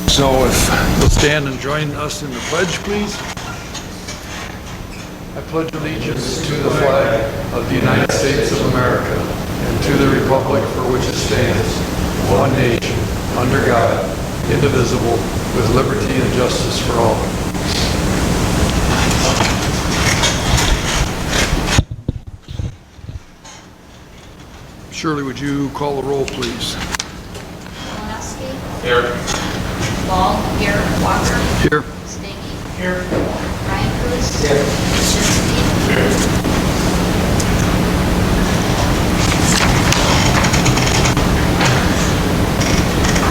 So if you'll stand and join us in the pledge, please. I pledge allegiance to the flag of the United States of America and to the republic for which it stands, one nation, under God, indivisible, with liberty and justice for all. Shirley, would you call the roll, please? Here. Ball, here. Walker. Here. Steggy. Here. Ryan Cruz. Here. Krasinski. Here.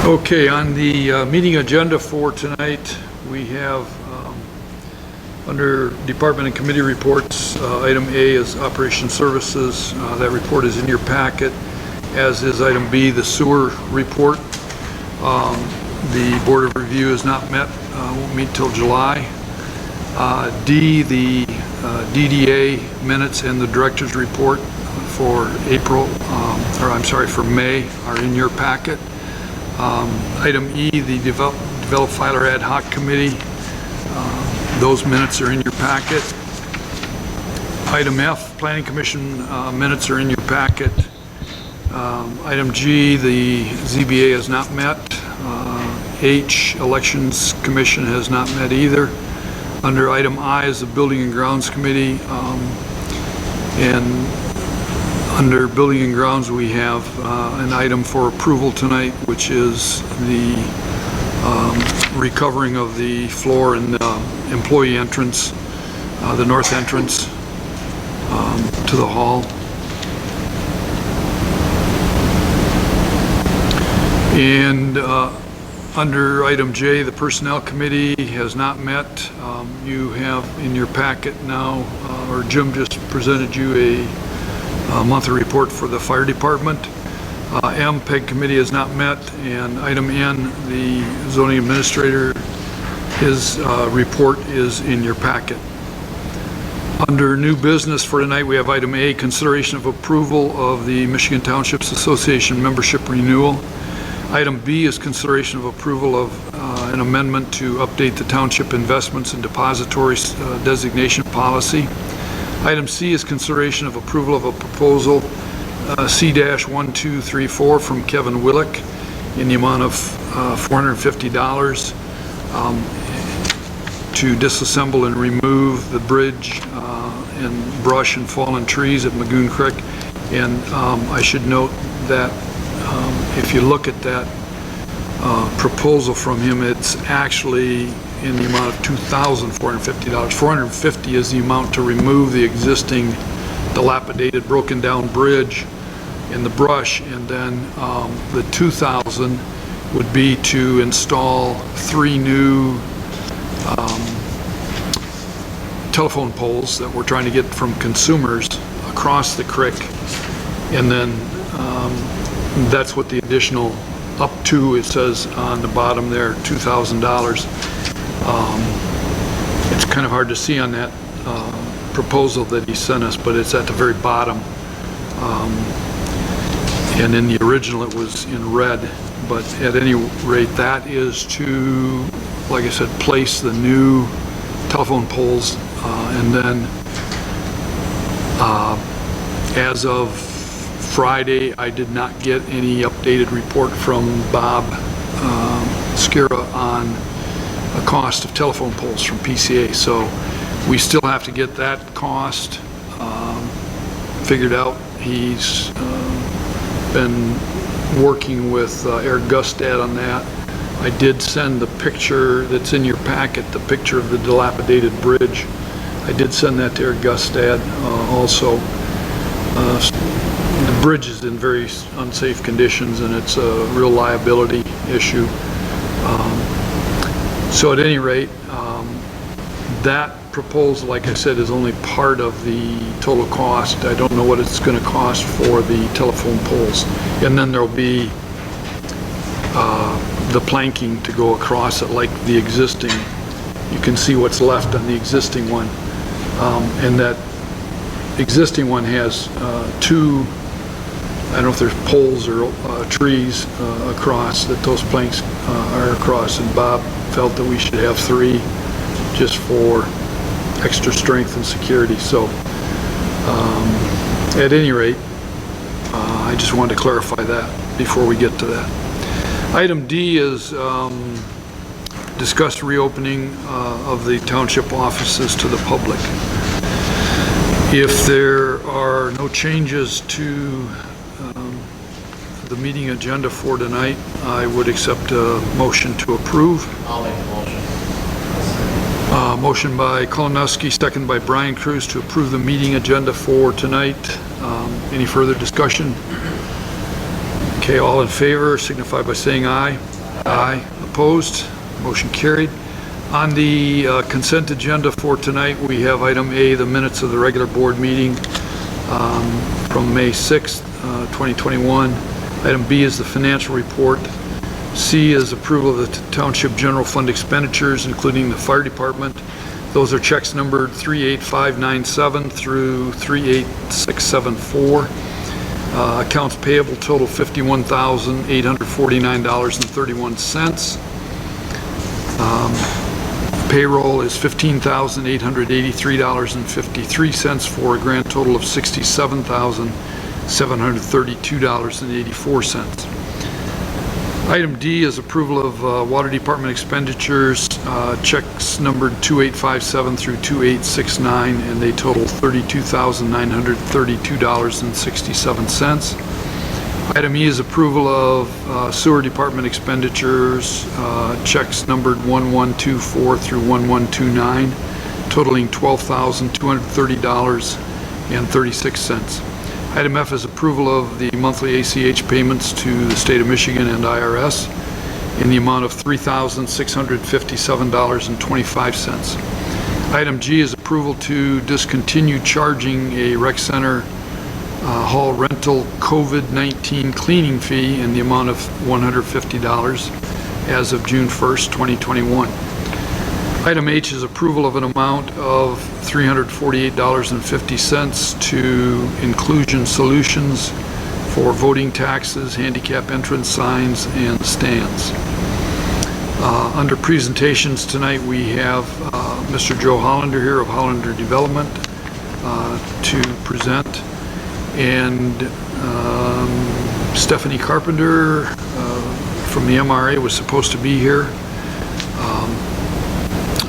Okay, on the meeting agenda for tonight, we have under Department and Committee reports, item A is Operation Services. That report is in your packet, as is item B, the sewer report. The Board of Review is not met, won't meet till July. D, the DDA minutes and the Director's report for for May are in your packet. Item E, the Develop Filer Ad Hoc Committee, those minutes are in your packet. Item F, Planning Commission minutes are in your packet. Item G, the ZBA has not met. H, Elections Commission has not met either. Under item I is the Building and Grounds Committee, and under Building and Grounds we have an item for approval tonight, which is the recovering of the floor in the employee entrance, the north entrance to the hall. And under item J, the Personnel Committee has not met. You have in your packet now, or Jim just presented you a monthly report for the Fire Department. M, PEG Committee has not met. And item N, the Zoning Administrator, his report is in your packet. Under new business for tonight, we have item A, consideration of approval of the Michigan Townships Association membership renewal. Item B is consideration of approval of an amendment to update the Township Investments and Depository Designation Policy. Item C is consideration of approval of a proposal C-1234 from Kevin Willick in the amount of $450 to disassemble and remove the bridge and brush and fallen trees at Magoon Creek. And I should note that if you look at that proposal from him, it's actually in the amount of $2,450. $450 is the amount to remove the existing dilapidated, broken down bridge and the brush, and then the $2,000 would be to install 3 new telephone poles that we're trying to get from consumers across the creek, and then that's what the additional up to, it says on the bottom there, $2,000. It's kind of hard to see on that proposal that he sent us, but it's at the very bottom. And in the original it was in red, but at any rate, that is to, like I said, place the new telephone poles, and then as of Friday, I did not get any updated report from Bob Skira on a cost of telephone poles from PCA. So we still have to get that cost figured out. He's been working with Eric Gustad on that. I did send the picture that's in your packet, the picture of the dilapidated bridge. I did send that to Eric Gustad also. The bridge is in very unsafe conditions, and it's a real liability issue. So at any rate, that proposal, like I said, is only part of the total cost. I don't know what it's going to cost for the telephone poles. And then there'll be the planking to go across it like the existing. You can see what's left on the existing one. And that existing one has 2 I don't know if there's poles or trees across, that those planks are across, and Bob felt that we should have 3 just for extra strength and security. So at any rate, I just wanted to clarify that before we get to that. Item D is discuss reopening of the township offices to the public. If there are no changes to the meeting agenda for tonight, I would accept a motion to approve. I'll make the motion. Motion by Kolonowski, second by Brian Cruz, to approve the meeting agenda for tonight. Any further discussion? Okay, all in favor signify by saying aye. Aye. Opposed? Motion carried. On the consent agenda for tonight, we have item A, the minutes of the regular board meeting from May 6th, 2021. Item B is the financial report. C is approval of the Township General Fund expenditures, including the fire department. Those are checks numbered 38597 through 38674. Accounts payable total $51,849.31. Payroll is $15,883.53 for a grand total of $67,732.84. Item D is approval of Water Department expenditures, checks numbered 2857 through 2869, and they total $32,932.67. Item E is approval of Sewer Department expenditures, checks numbered 1124 through 1129, totaling $12,230.36. Item F is approval of the monthly ACH payments to the State of Michigan and IRS in the amount of $3,657.25. Item G is approval to discontinue charging a rec center hall rental COVID-19 cleaning fee in the amount of $150 as of June 1st, 2021. Item H is approval of an amount of $348.50 to Inclusion Solutions for voting taxes, handicap entrance signs, and stands. Under presentations tonight, we have Mr. Joe Hollander here of Hollander Development to present, and Stephanie Carpenter from the MRA was supposed to be here.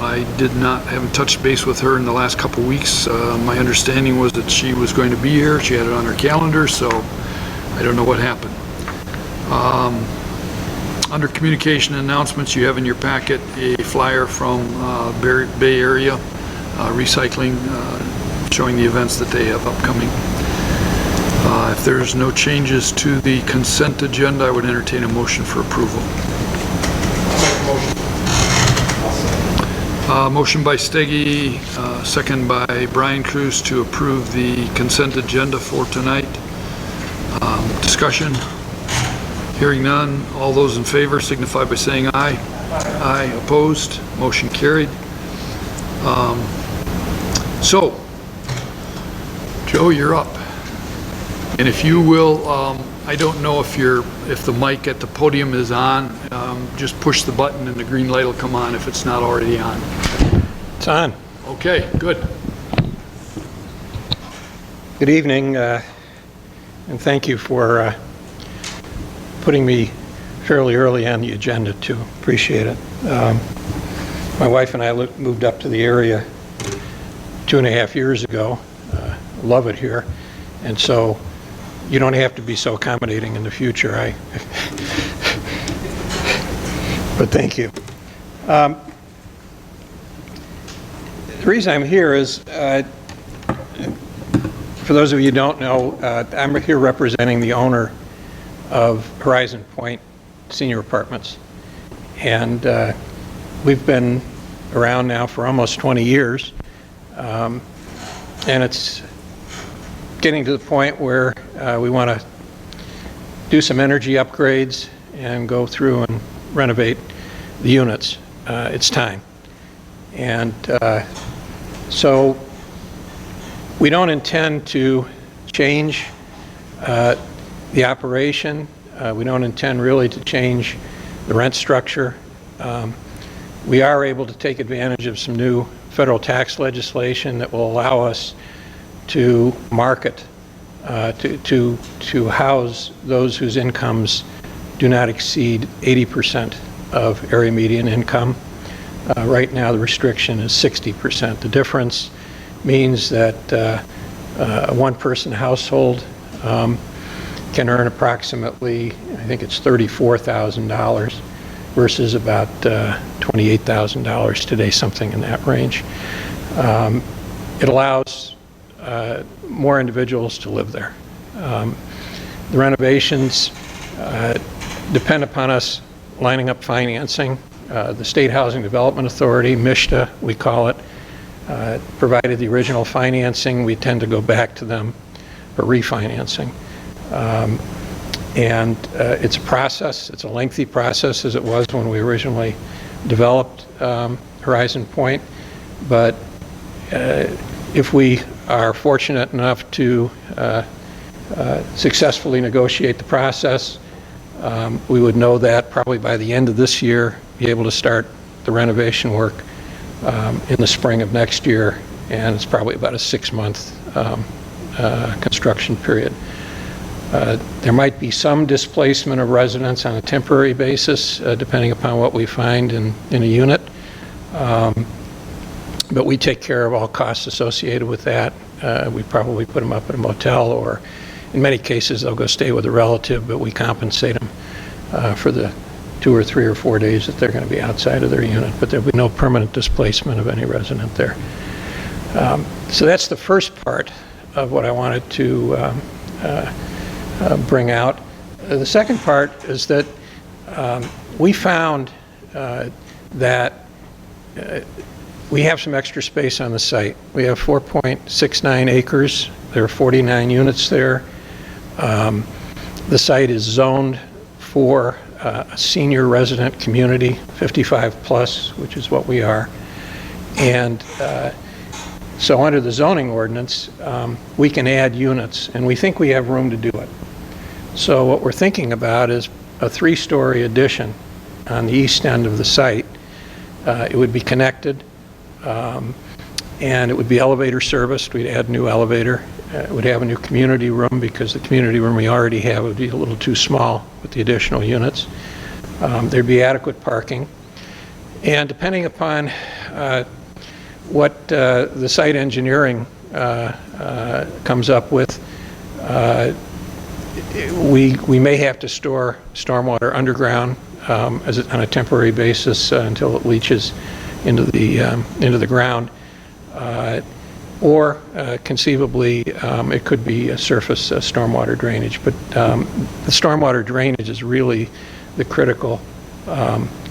I haven't touched base with her in the last couple weeks. My understanding was that she was going to be here. She had it on her calendar, so I don't know what happened. Under communication announcements, you have in your packet a flyer from Bay Area Recycling showing the events that they have upcoming. If there's no changes to the consent agenda, I would entertain a motion for approval. Motion by Steggy, second by Brian Cruz to approve the consent agenda for tonight. Discussion? Hearing none. All those in favor signify by saying aye. Aye. Opposed? Motion carried. So, Joe, you're up. And if you will, I don't know if the mic at the podium is on. Just push the button and the green light will come on if it's not already on. It's on. Okay, good. Good evening, and thank you for putting me fairly early on the agenda too. Appreciate it. My wife and I moved up to the area 2.5 years ago. Love it here, and so you don't have to be so accommodating in the future. But thank you. The reason I'm here is, for those of you who don't know, I'm here representing the owner of Horizon Point Senior Apartments. And we've been around now for almost 20 years. And it's getting to the point where we want to do some energy upgrades and go through and renovate the units. It's time. And so we don't intend to change The operation, we don't intend really to change the rent structure. We are able to take advantage of some new federal tax legislation that will allow us to market, to house those whose incomes do not exceed 80% of area median income. Right now, the restriction is 60%. The difference means that a one-person household can earn approximately, I think it's $34,000 versus about $28,000 today, something in that range. It allows more individuals to live there. The renovations depend upon us lining up financing. The State Housing Development Authority, MISHDA, we call it, provided the original financing. We tend to go back to them for refinancing. It's a process. It's a lengthy process, as it was when we originally developed Horizon Point. But if we are fortunate enough to successfully negotiate the process, we would know that probably by the end of this year, be able to start the renovation work in the spring of next year, and it's probably about a 6-month construction period. There might be some displacement of residents on a temporary basis, depending upon what we find in a unit. But we take care of all costs associated with that. We probably put them up at a motel, or in many cases they'll go stay with a relative, but we compensate them for the 2 or 3 or 4 days that they're going to be outside of their unit, but there'll be no permanent displacement of any resident there. So that's the first part of what I wanted to bring out. The second part is that we found that we have some extra space on the site. We have 4.69 acres. There are 49 units there. The site is zoned for a senior resident community, 55 plus, which is what we are. And so under the zoning ordinance, we can add units, and we think we have room to do it. So what we're thinking about is a 3-story addition on the east end of the site. It would be connected, and it would be elevator serviced. We'd add a new elevator. It would have a new community room, because the community room we already have would be a little too small with the additional units. There'd be adequate parking. And depending upon what the site engineering comes up with, we may have to store stormwater underground on a temporary basis until it leaches into the ground, or conceivably it could be a surface stormwater drainage. But the stormwater drainage is really the critical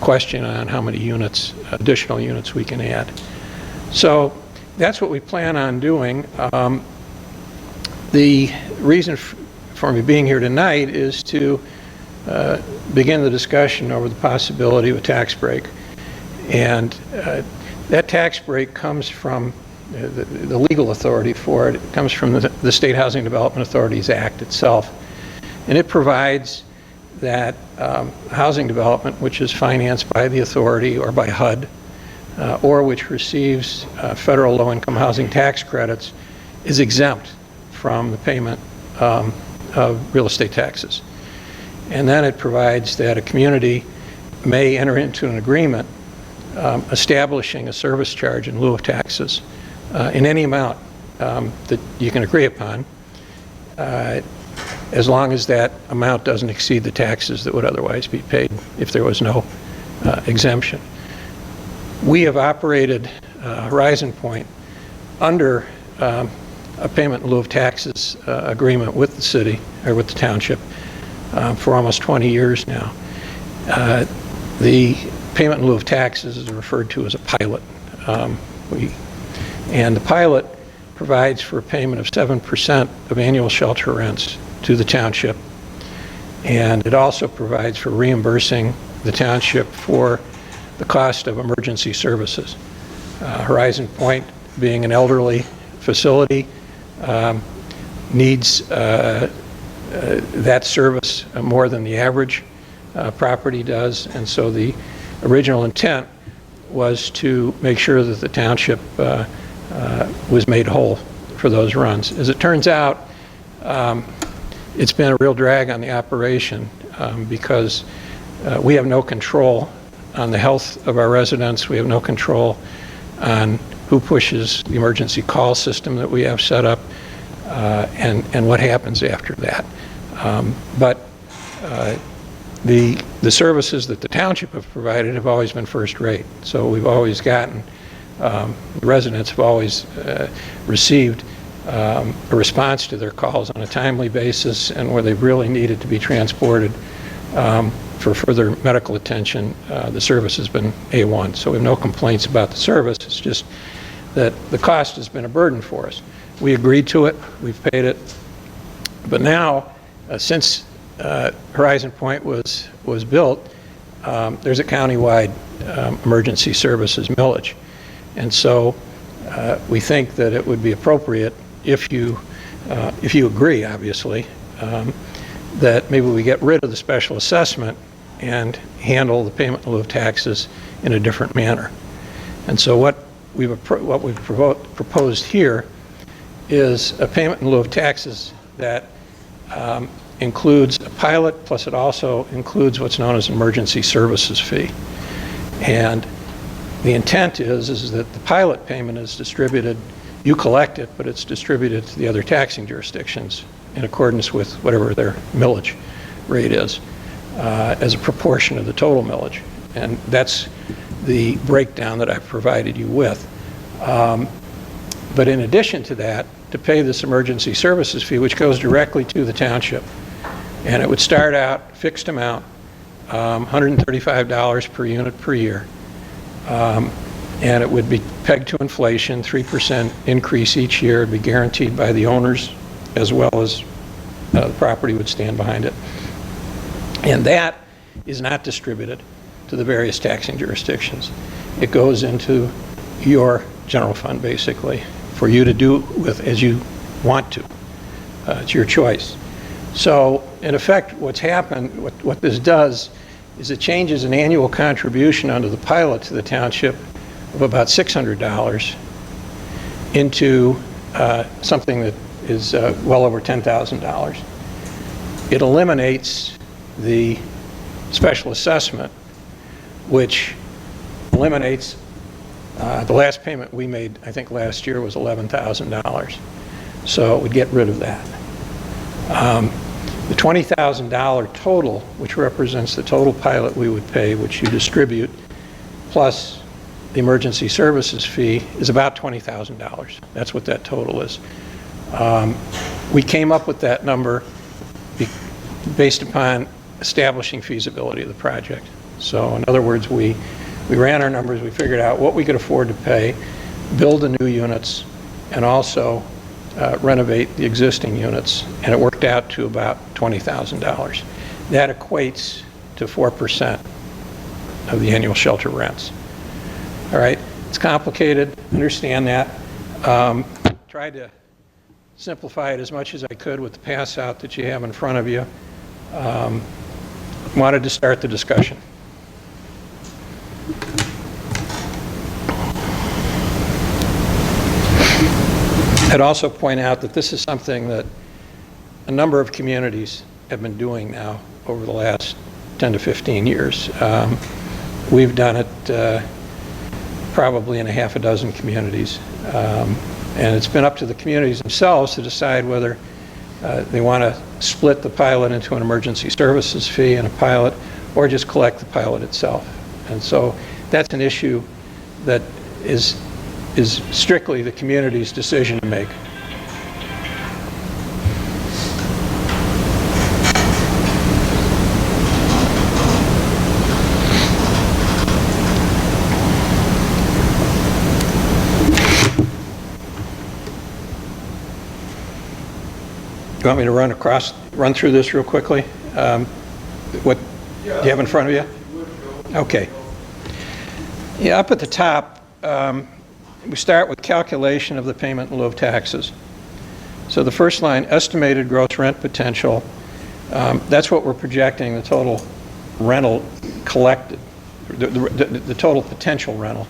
question on how many units, additional units, we can add. So that's what we plan on doing. The reason for me being here tonight is to begin the discussion over the possibility of a tax break. And that tax break comes from the legal authority for it. It comes from the State Housing Development Authorities Act itself. And it provides that housing development, which is financed by the authority or by HUD, or which receives federal low-income housing tax credits, is exempt from the payment of real estate taxes. And then it provides that a community may enter into an agreement establishing a service charge in lieu of taxes in any amount that you can agree upon, as long as that amount doesn't exceed the taxes that would otherwise be paid if there was no exemption. We have operated Horizon Point under a payment in lieu of taxes agreement with the city, or with the township, for almost 20 years now. The payment in lieu of taxes is referred to as a pilot. And the pilot provides for a payment of 7% of annual shelter rents to the township. And it also provides for reimbursing the township for the cost of emergency services. Horizon Point, being an elderly facility, needs that service more than the average property does. And so the original intent was to make sure that the township was made whole for those runs. As it turns out, it's been a real drag on the operation because we have no control on the health of our residents. We have no control on who pushes the emergency call system that we have set up and what happens after that. But the services that the township have provided have always been first rate. So we've always gotten, the residents have always received a response to their calls on a timely basis, and where they've really needed to be transported for further medical attention, the service has been A1. So we have no complaints about the service. It's just that the cost has been a burden for us. We agreed to it, we've paid it, but now, since Horizon Point was built, there's a countywide emergency services millage. And so we think that it would be appropriate, if you agree, obviously, that maybe we get rid of the special assessment and handle the payment in lieu of taxes in a different manner. And so what we've proposed here is a payment in lieu of taxes that includes a pilot, plus it also includes what's known as an emergency services fee. And the intent is that the pilot payment is distributed, you collect it, but it's distributed to the other taxing jurisdictions in accordance with whatever their millage rate is, as a proportion of the total millage. And that's the breakdown that I've provided you with. But in addition to that, to pay this emergency services fee, which goes directly to the township, and it would start out fixed amount, $135 per unit per year, and it would be pegged to inflation, 3% increase each year. It would be guaranteed by the owners, as well as the property would stand behind it. And that is not distributed to the various taxing jurisdictions. It goes into your general fund, basically, for you to do with as you want to. It's your choice. So, in effect, what's happened, what this does, is it changes an annual contribution under the pilot to the township of about $600 into something that is well over $10,000. It eliminates the special assessment, which eliminates the last payment we made, I think last year, was $11,000. So it would get rid of that. The $20,000 total, which represents the total pilot we would pay, which you distribute, plus the emergency services fee, is about $20,000. That's what that total is. We came up with that number based upon establishing feasibility of the project. So in other words, we ran our numbers, we figured out what we could afford to pay, build the new units, and also renovate the existing units, and it worked out to about $20,000. That equates to 4% of the annual shelter rents. All right, it's complicated, understand that. Tried to simplify it as much as I could with the pass out that you have in front of you. Wanted to start the discussion. I'd also point out that this is something that a number of communities have been doing now over the last 10 to 15 years. We've done it probably in a half a dozen communities. And it's been up to the communities themselves to decide whether they want to split the pilot into an emergency services fee and a pilot, or just collect the pilot itself. And so that's an issue that is strictly the community's decision to make. You want me to run through this real quickly? What do you have in front of you? Okay. Yeah, up at the top, we start with calculation of the payment in lieu of taxes. So the first line, estimated gross rent potential That's what we're projecting, the total rental collected, the total potential rental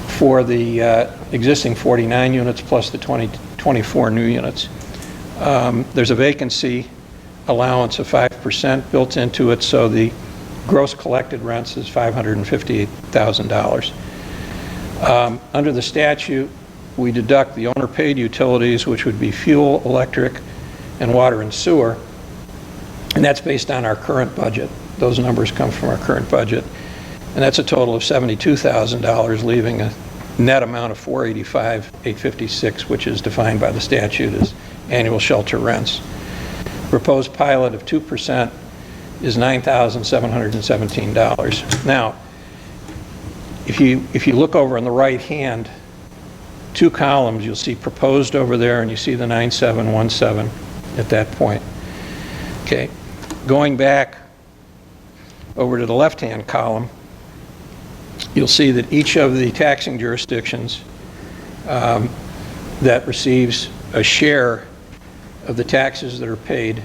for the existing 49 units plus the 24 new units. There's a vacancy allowance of 5% built into it, so the gross collected rents is $558,000. Under the statute, we deduct the owner-paid utilities, which would be fuel, electric, and water and sewer, and that's based on our current budget. Those numbers come from our current budget, and that's a total of $72,000, leaving a net amount of $485,856, which is defined by the statute as annual shelter rents. Proposed pilot of 2% is $9,717. Now, if you look over on the right hand, 2 columns, you'll see proposed over there, and you see the 9717 at that point. Okay, going back over to the left-hand column, you'll see that each of the taxing jurisdictions that receives a share of the taxes that are paid,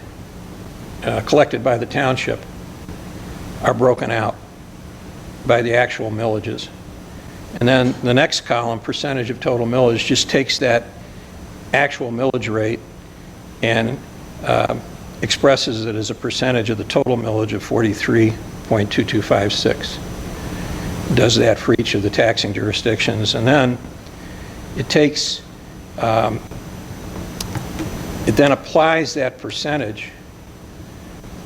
collected by the township, are broken out by the actual millages. And then the next column, percentage of total millage, just takes that actual millage rate and expresses it as a percentage of the total millage of 43.2256. Does that for each of the taxing jurisdictions. And then it takes, it then applies that percentage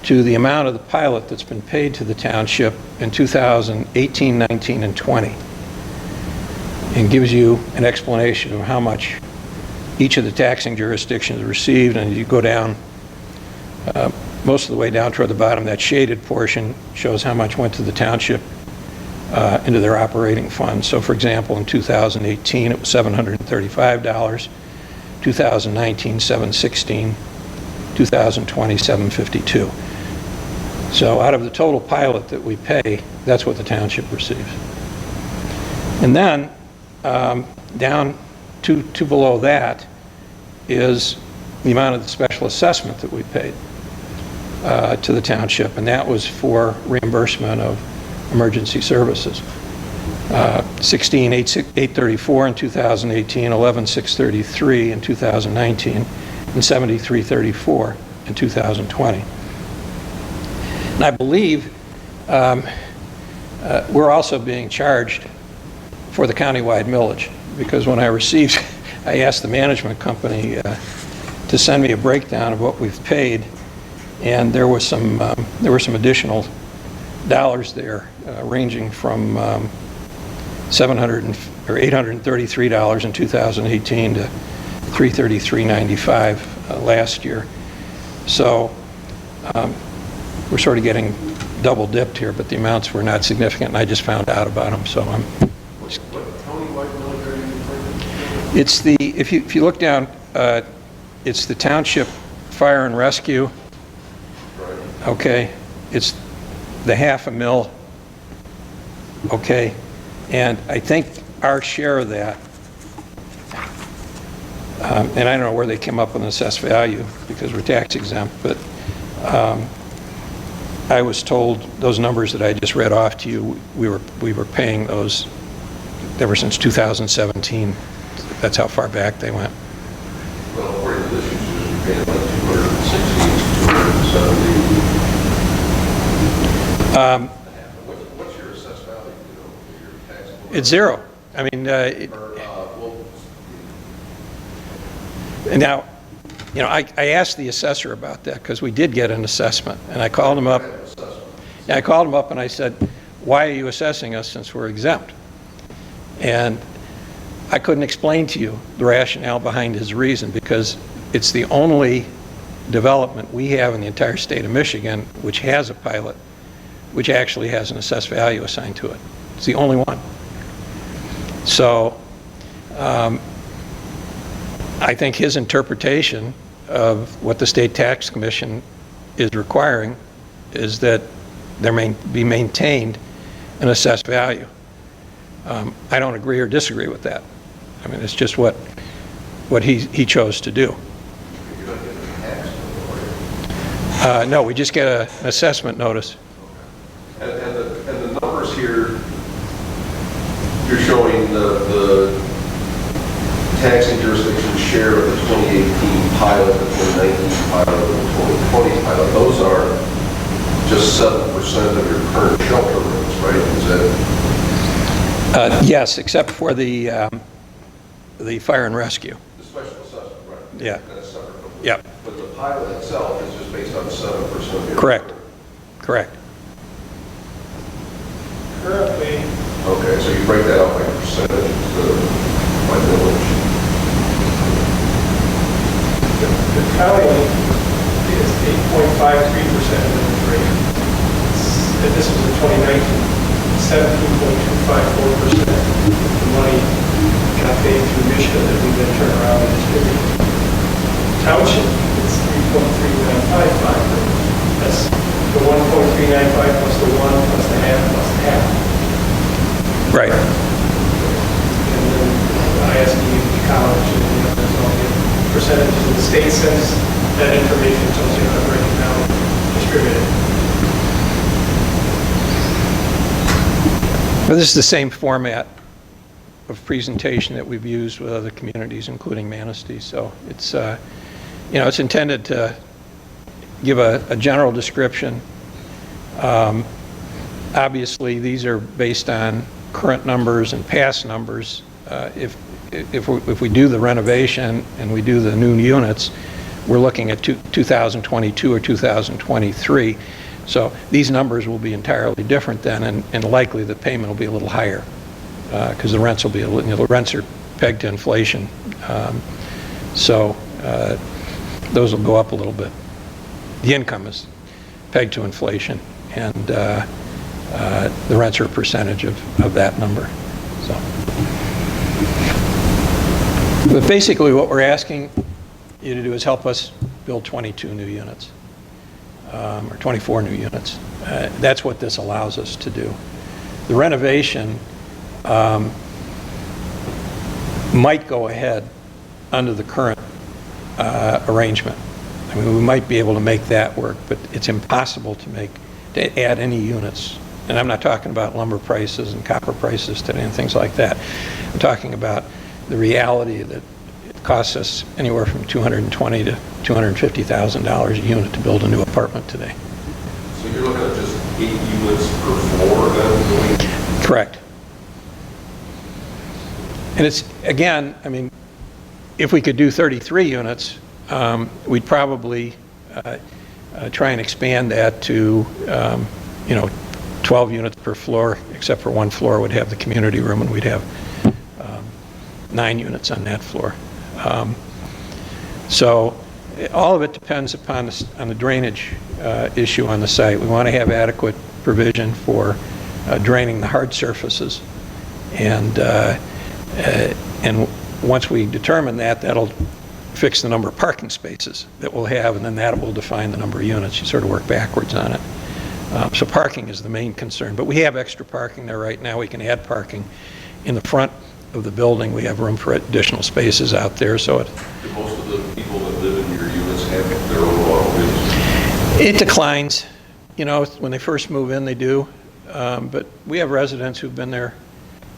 to the amount of the pilot that's been paid to the township in 2018, 19, and 20, and gives you an explanation of how much each of the taxing jurisdictions received. And you go down, most of the way down toward the bottom, that shaded portion shows how much went to the township into their operating fund. So for example, in 2018 it was $735, 2019 $716, 2020 $752. So out of the total pilot that we pay, that's what the township receives. And then down to below that is the amount of the special assessment that we paid to the township, and that was for reimbursement of emergency services. 16,834 in 2018, 11,633 in 2019, and 73,34 in 2020. And I believe we're also being charged for the countywide millage, because when I received, I asked the management company to send me a breakdown of what we've paid, and there was some additional dollars there, ranging from $833 in 2018 to $333.95 last year. So we're sort of getting double dipped here, but the amounts were not significant, and I just found out about them. So I'm. What countywide military department? It's the, if you look down, it's the Township Fire and Rescue. Right. Okay, it's the $500,000. Okay, and I think our share of that, and I don't know where they came up with an assessed value because we're tax exempt, but I was told those numbers that I just read off to you, we were paying those ever since 2017. That's how far back they went. Well, according to this, you should be paying like 260, 270. What's your assessed value, for your taxable? It's zero. I mean, now, I asked the assessor about that because we did get an assessment, and I called him up. Yeah, I called him up and I said, "Why are you assessing us since we're exempt?" And I couldn't explain to you the rationale behind his reason, because it's the only development we have in the entire state of Michigan which has a pilot, which actually has an assessed value assigned to it. It's the only one. So I think his interpretation of what the State Tax Commission is requiring is that there may be maintained an assessed value. I don't agree or disagree with that. I mean, it's just what he chose to do. You're not getting taxed. No, we just get an assessment notice. And the numbers here, you're showing the taxing jurisdiction share of the 2018 pilot, the 2019 pilot, and the 2020 pilot. Those are just 7% of your current shelter rooms, right? Is that Yes, except for the fire and rescue. the special assessment, right? Yeah. That's separate. Yep. But the pilot itself is just based on 7% of your Correct. Correct. Currently, Okay, so you break that out by percentage instead of by village. the county is 8.53% millage rate. And this was in 2019, 17.254%. The money got paid through Michigan that we then turn around and distribute. Township, it's 3.3955. That's the 1.395 plus the 1 plus the half plus the half. Right. And then ISD, college, and the others all get percentages. And the state sends that information, tells you how to break it down, distribute it. But this is the same format of presentation that we've used with other communities, including Manistee. So it's, it's intended to give a general description. Obviously, these are based on current numbers and past numbers. If we do the renovation and we do the new units, we're looking at 2022 or 2023. So these numbers will be entirely different then, and likely the payment will be a little higher because the rents will be the rents are pegged to inflation. So those will go up a little bit. The income is pegged to inflation, and the rents are a percentage of that number. So, but basically what we're asking you to do is help us build 22 new units, or 24 new units. That's what this allows us to do. The renovation might go ahead under the current arrangement. I mean, we might be able to make that work, but it's impossible to add any units. And I'm not talking about lumber prices and copper prices today and things like that. I'm talking about the reality that it costs us anywhere from $220,000 to $250,000 a unit to build a new apartment today. So you're looking at just 8 units per floor then? Correct. And it's, again, I mean, if we could do 33 units, we'd probably try and expand that to, 12 units per floor, except for one floor would have the community room, and we'd have 9 units on that floor. So all of it depends upon the drainage issue on the site. We want to have adequate provision for draining the hard surfaces, and once we determine that, that'll fix the number of parking spaces that we'll have, and then that will define the number of units. You sort of work backwards on it. So parking is the main concern, but we have extra parking there right now. We can add parking in the front of the building. We have room for additional spaces out there. So Do most of the people that live in your units have their own automobiles? it declines. When they first move in, they do. But we have residents who've been there.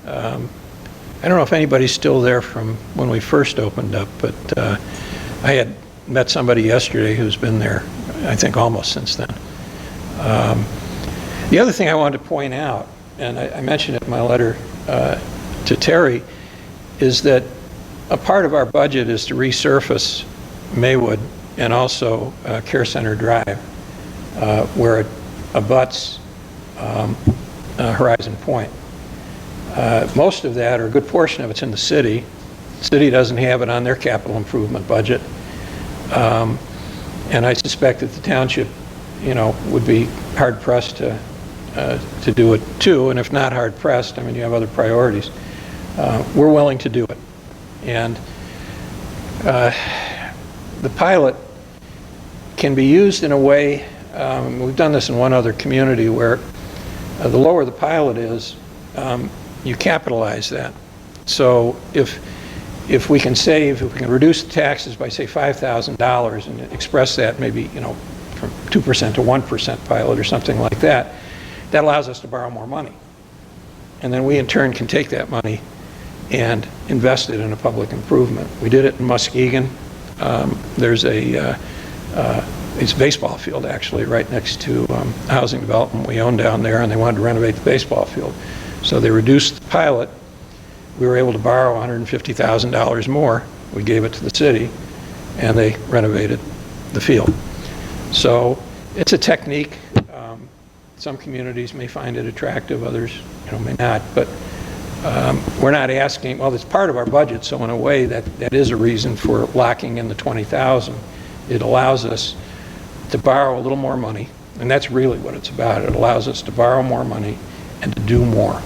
I don't know if anybody's still there from when we first opened up, but I had met somebody yesterday who's been there, I think, almost since then. The other thing I wanted to point out, and I mentioned it in my letter to Terry, is that a part of our budget is to resurface Maywood and also Care Center Drive, where it abuts Horizon Point. Most of that, or a good portion of it's in the city. The city doesn't have it on their capital improvement budget. And I suspect that the township, would be hard-pressed to do it too, and if not hard-pressed, I mean, you have other priorities. We're willing to do it. And the pilot can be used in a way, we've done this in one other community, where the lower the pilot is, you capitalize that. So if we can reduce the taxes by, say, $5,000 and express that maybe, from 2% to 1% pilot or something like that, that allows us to borrow more money. And then we in turn can take that money and invest it in a public improvement. We did it in Muskegon. There's it's a baseball field actually right next to a housing development we own down there, and they wanted to renovate the baseball field. So they reduced the pilot. We were able to borrow $150,000 more. We gave it to the city, and they renovated the field. So it's a technique. Some communities may find it attractive, others may not. But we're not asking, well, it's part of our budget, so in a way that is a reason for locking in the $20,000. It allows us to borrow a little more money, and that's really what it's about. It allows us to borrow more money and to do more.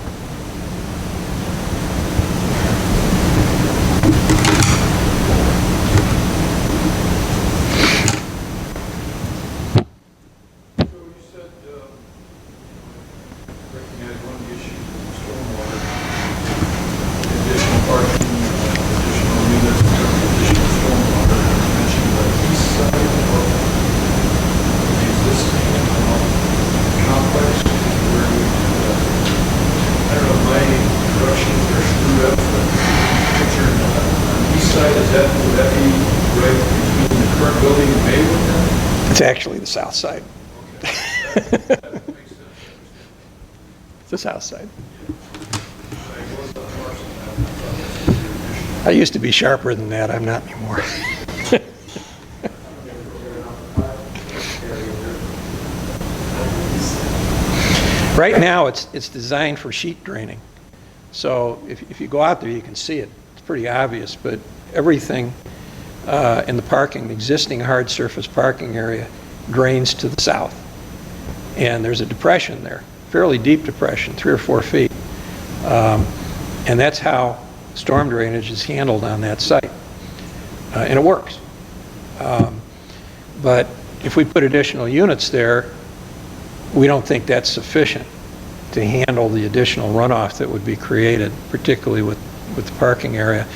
It's actually the south side. It's the south side. I used to be sharper than that. I'm not anymore. Right now, it's designed for sheet draining. So if you go out there, you can see it. It's pretty obvious, but everything in the parking, the existing hard surface parking area, drains to the south. And there's a depression there, fairly deep depression, 3 or 4 feet. And that's how storm drainage is handled on that site. And it works. But if we put additional units there, we don't think that's sufficient to handle the additional runoff that would be created, particularly with the parking area.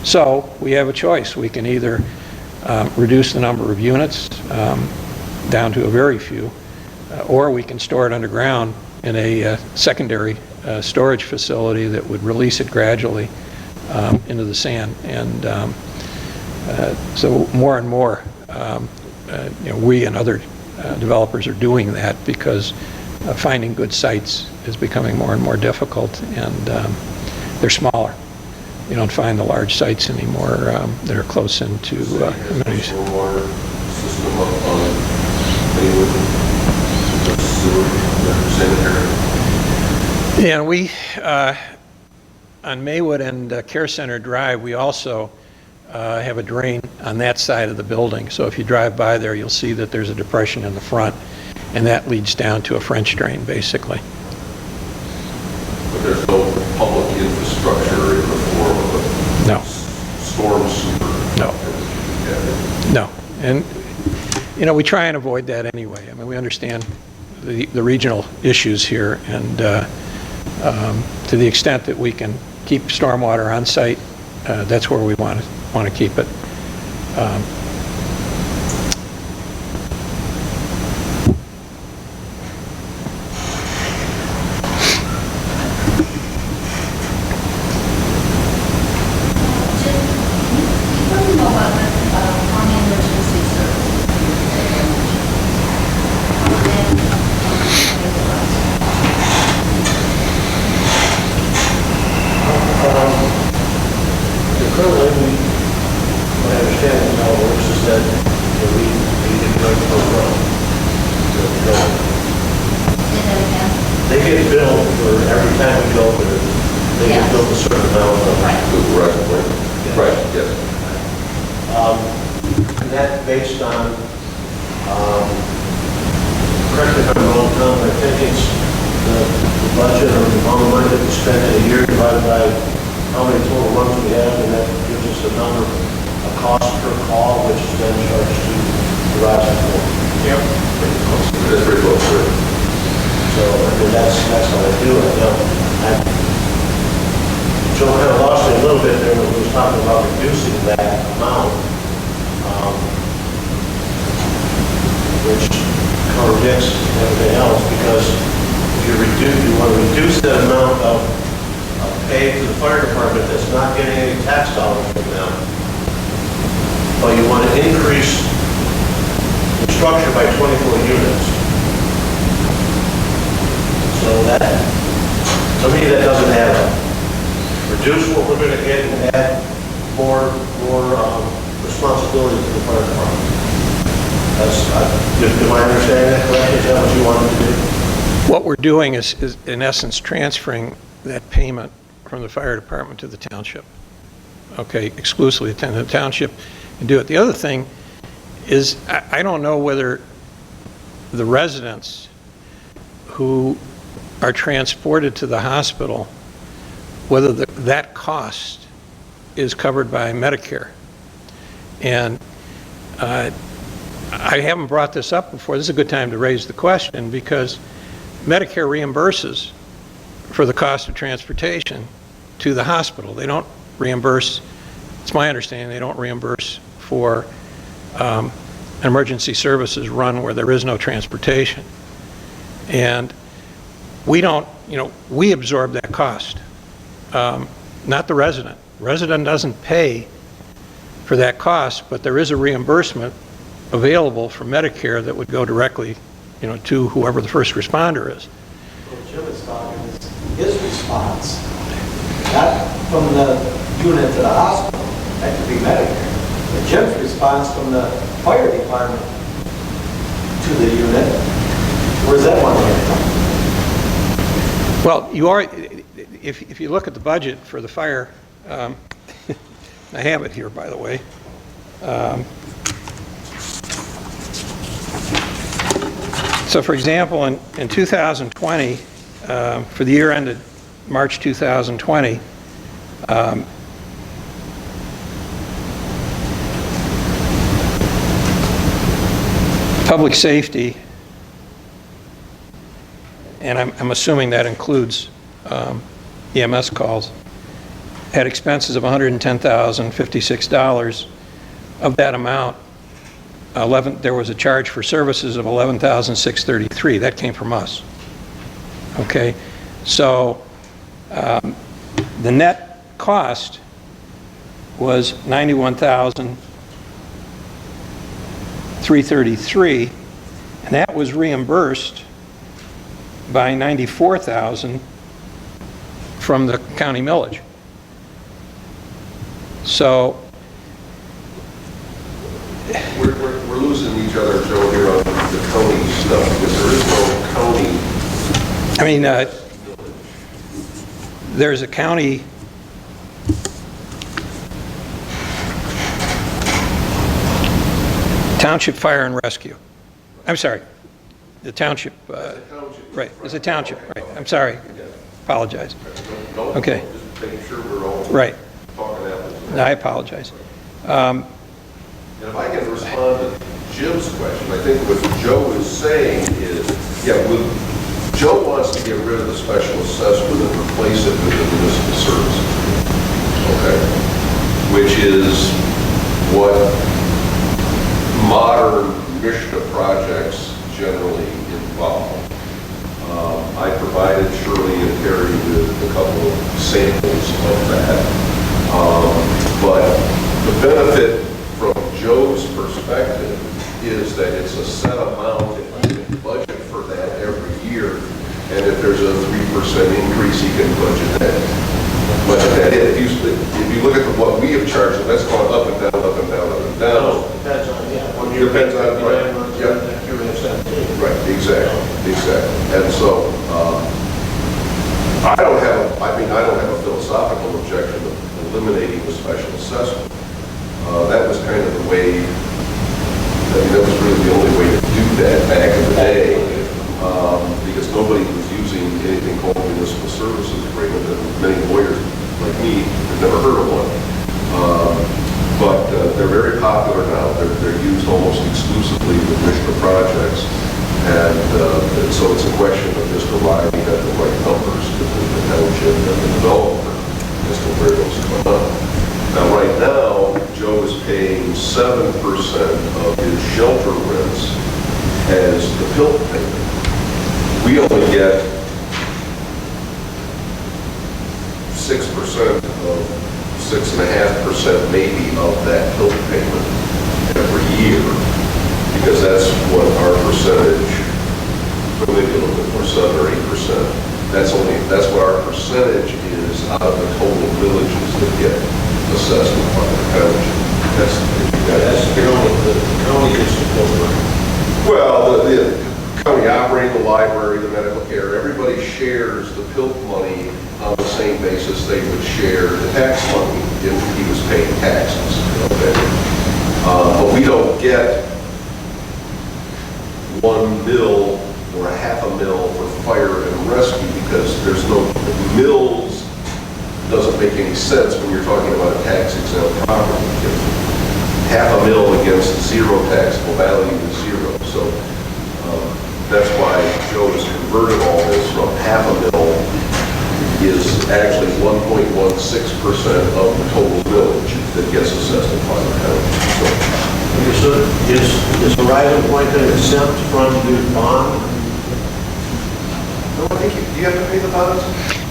So we have a choice. We can either reduce the number of units down to a very few, or we can store it underground in a secondary storage facility that would release it gradually into the sand. And so more and more, we and other developers are doing that because finding good sites is becoming more and more difficult, and they're smaller. You don't find the large sites anymore that are close into communities. Stormwater system up on Maywood, sanitary. Yeah, we on Maywood and Care Center Drive, we also have a drain on that side of the building. So if you drive by there, you'll see that there's a depression in the front, and that leads down to a French drain, basically. But there's no public infrastructure in the form of a No. storm sewer? No. No. And, we try and avoid that anyway. I mean, we understand the regional issues here, and to the extent that we can keep stormwater on site, that's where we want to keep it. They get billed for every time we go there. They get billed a certain amount of. Right, yes. And that's based on, correct me if I'm wrong, Tom, I think it's the budget or the amount of money that we spend in a year divided by how many total runs we have, and that gives us a number, a cost per call, which is then charged to the Verizon Board. Yep. That's very close to it. So, I mean, that's how I do it. Joe kind of lost me a little bit there when he was talking about reducing that amount. which contradicts everything else, because if you want to reduce that amount of pay to the fire department that's not getting any tax dollars from them, but you want to increase the structure by 24 units. So that, to me, that doesn't add up. Reduce what we're going to get and add more responsibility to the fire department. Am I understanding that correctly? Is that what you wanted to do? What we're doing is in essence transferring that payment from the fire department to the township. Okay, exclusively to the township and do it. The other thing is, I don't know whether the residents who are transported to the hospital, whether that cost is covered by Medicare. And I haven't brought this up before. This is a good time to raise the question, because Medicare reimburses for the cost of transportation to the hospital. They don't reimburse, it's my understanding, they don't reimburse for an emergency services run where there is no transportation. And we don't, we absorb that cost, not the resident. Resident doesn't pay for that cost, but there is a reimbursement available from Medicare that would go directly, to whoever the first responder is. What Jim is talking is his response, not from the unit to the hospital, that could be Medicare. But Jim's response from the fire department to the unit, where's that one coming from? Well, you are, if you look at the budget for the fire, I have it here, by the way. So, for example, in 2020, for the year ended March 2020, public safety, and I'm assuming that includes EMS calls, had expenses of $110,056. Of that amount, there was a charge for services of $11,633. That came from us. Okay, so the net cost was $91,333, and that was reimbursed by $94,000 from the county millage. So we're losing each other, Joe, here on the county stuff, because there is no county. I mean, there's a county Township Fire and Rescue. I'm sorry, the township. Right, it's a township. Right. I'm sorry. Apologize. Okay. Just making sure we're all right. Talking apples. I apologize. And if I can respond to Jim's question, I think what Joe is saying is, Joe wants to get rid of the special assessment and replace it with the municipal service. Okay? Which is what modern MSHA projects generally involve. I provided Shirley and Terry with a couple of samples of that. But the benefit from Joe's perspective is that it's a set amount and he can budget for that every year. And if there's a 3% increase, he can budget that in. If you look at what we have charged, that's gone up and down, up and down, up and down. Depends on, one year. Depends on, right. Yeah. Right, exactly. And so, I don't have a philosophical objection to eliminating the special assessment. That was kind of the way, that was really the only way to do that back in the day, because nobody was using anything called municipal services agreement, and many lawyers like me have never heard of one. But they're very popular now. They're used almost exclusively with MSHA projects. And so it's a question of just arriving at the right numbers between the township and the developer as to where those come up. Now, right now, Joe is paying 7% of his shelter rents 6% of 6.5% maybe of that PILT payment every year, because that's what our percentage, or maybe a little bit more, 7 or 8%. That's what our percentage is out of the total villages that get assessed by the township. That's the county gets the PILT money. Well, the county operating the library, the medical care, everybody shares the PILT money on the same basis they would share the tax money if he was paying taxes. Okay? But we don't get 1 mil or a half a mil for fire and rescue, because there's no mills. Doesn't make any sense when you're talking about a tax exempt property. Half a mil against zero taxable value is zero. So that's why Joe has converted all this from half a mil is actually 1.16% of the total village that gets assessed in Fire County. So is Horizon Point going to exempt from the bond? No, I think you have to pay the bonds.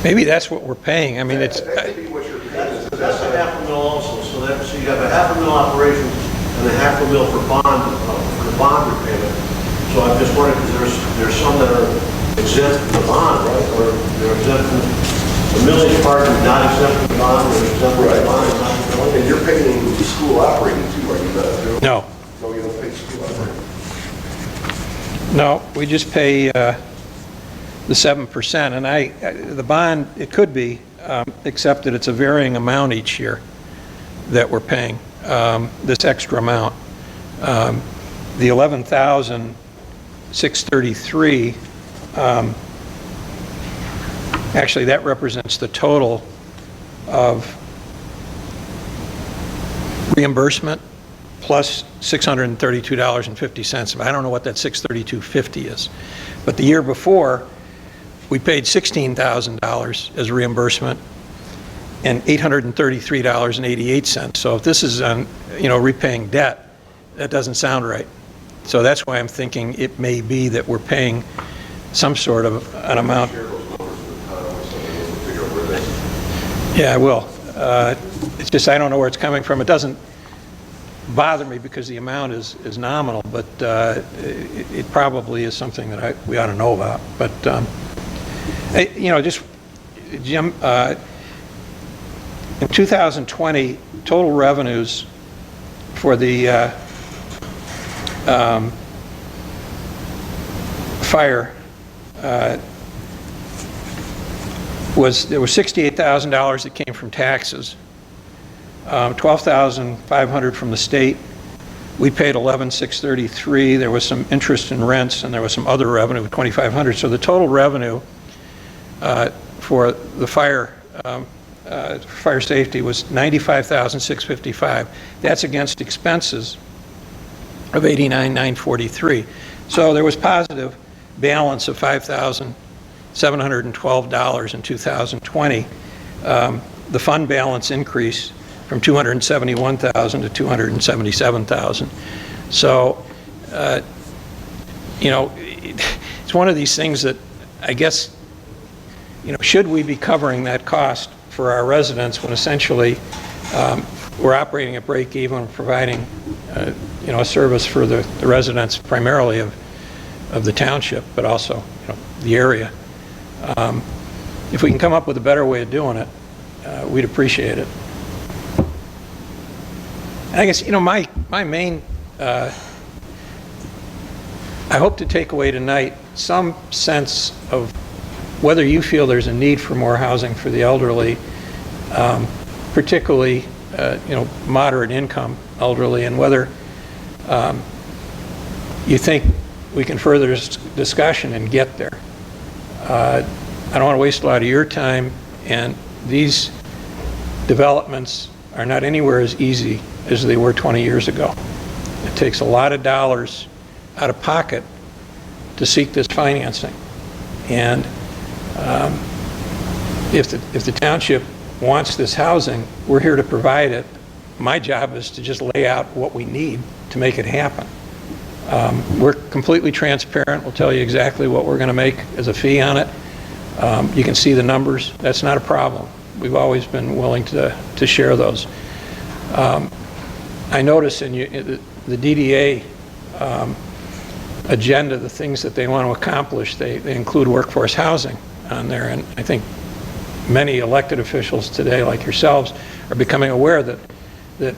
Maybe that's what we're paying. I mean, it's, That could be what you're paying. That's a half a mil also, so you have a half a mil operation and a half a mil for the bond repayment. So I'm just wondering, because there's some that are exempt from the bond, right? Or they're exempt from, the millage part is not exempt from the bond, or exempt from the bond, and not the millage. And you're paying the school operating too, are you not? Joe? no, No, you don't pay school operating. no, we just pay the 7%. And the bond, it could be, except that it's a varying amount each year that we're paying, this extra amount. The 11,633, actually that represents the total of reimbursement plus $632.50. I don't know what that $632.50 is, but the year before we paid $16,000 as reimbursement and $833.88. So if this is on, repaying debt, that doesn't sound right. So that's why I'm thinking it may be that we're paying some sort of an amount. Share those numbers with Tom or something, we'll figure out where that's. Yeah, I will. It's just I don't know where it's coming from. It doesn't bother me because the amount is nominal, but it probably is something that we ought to know about. But just Jim, in 2020, total revenues for the fire there was $68,000 that came from taxes, $12,500 from the state. We paid $11,633. There was some interest in rents, and there was some other revenue of $2,500. So the total revenue for the fire safety was $95,655. That's against expenses of $89,943. So there was positive balance of $5,712 in 2020. The fund balance increased from $271,000 to $277,000. So, it's one of these things that I guess, should we be covering that cost for our residents when essentially we're operating at break even, providing, a service for the residents primarily of the township, but also, the area. If we can come up with a better way of doing it, we'd appreciate it. And I guess, my main, I hope to take away tonight some sense of whether you feel there's a need for more housing for the elderly, particularly, moderate income elderly, and whether you think we can further this discussion and get there. I don't want to waste a lot of your time, and these developments are not anywhere as easy as they were 20 years ago. It takes a lot of dollars out of pocket to seek this financing. And if the township wants this housing, we're here to provide it. My job is to just lay out what we need to make it happen. We're completely transparent. We'll tell you exactly what we're going to make as a fee on it. You can see the numbers. That's not a problem. we've always been willing to share those. I notice in the DDA agenda, the things that they want to accomplish, they include workforce housing on there, and I think many elected officials today, like yourselves, are becoming aware that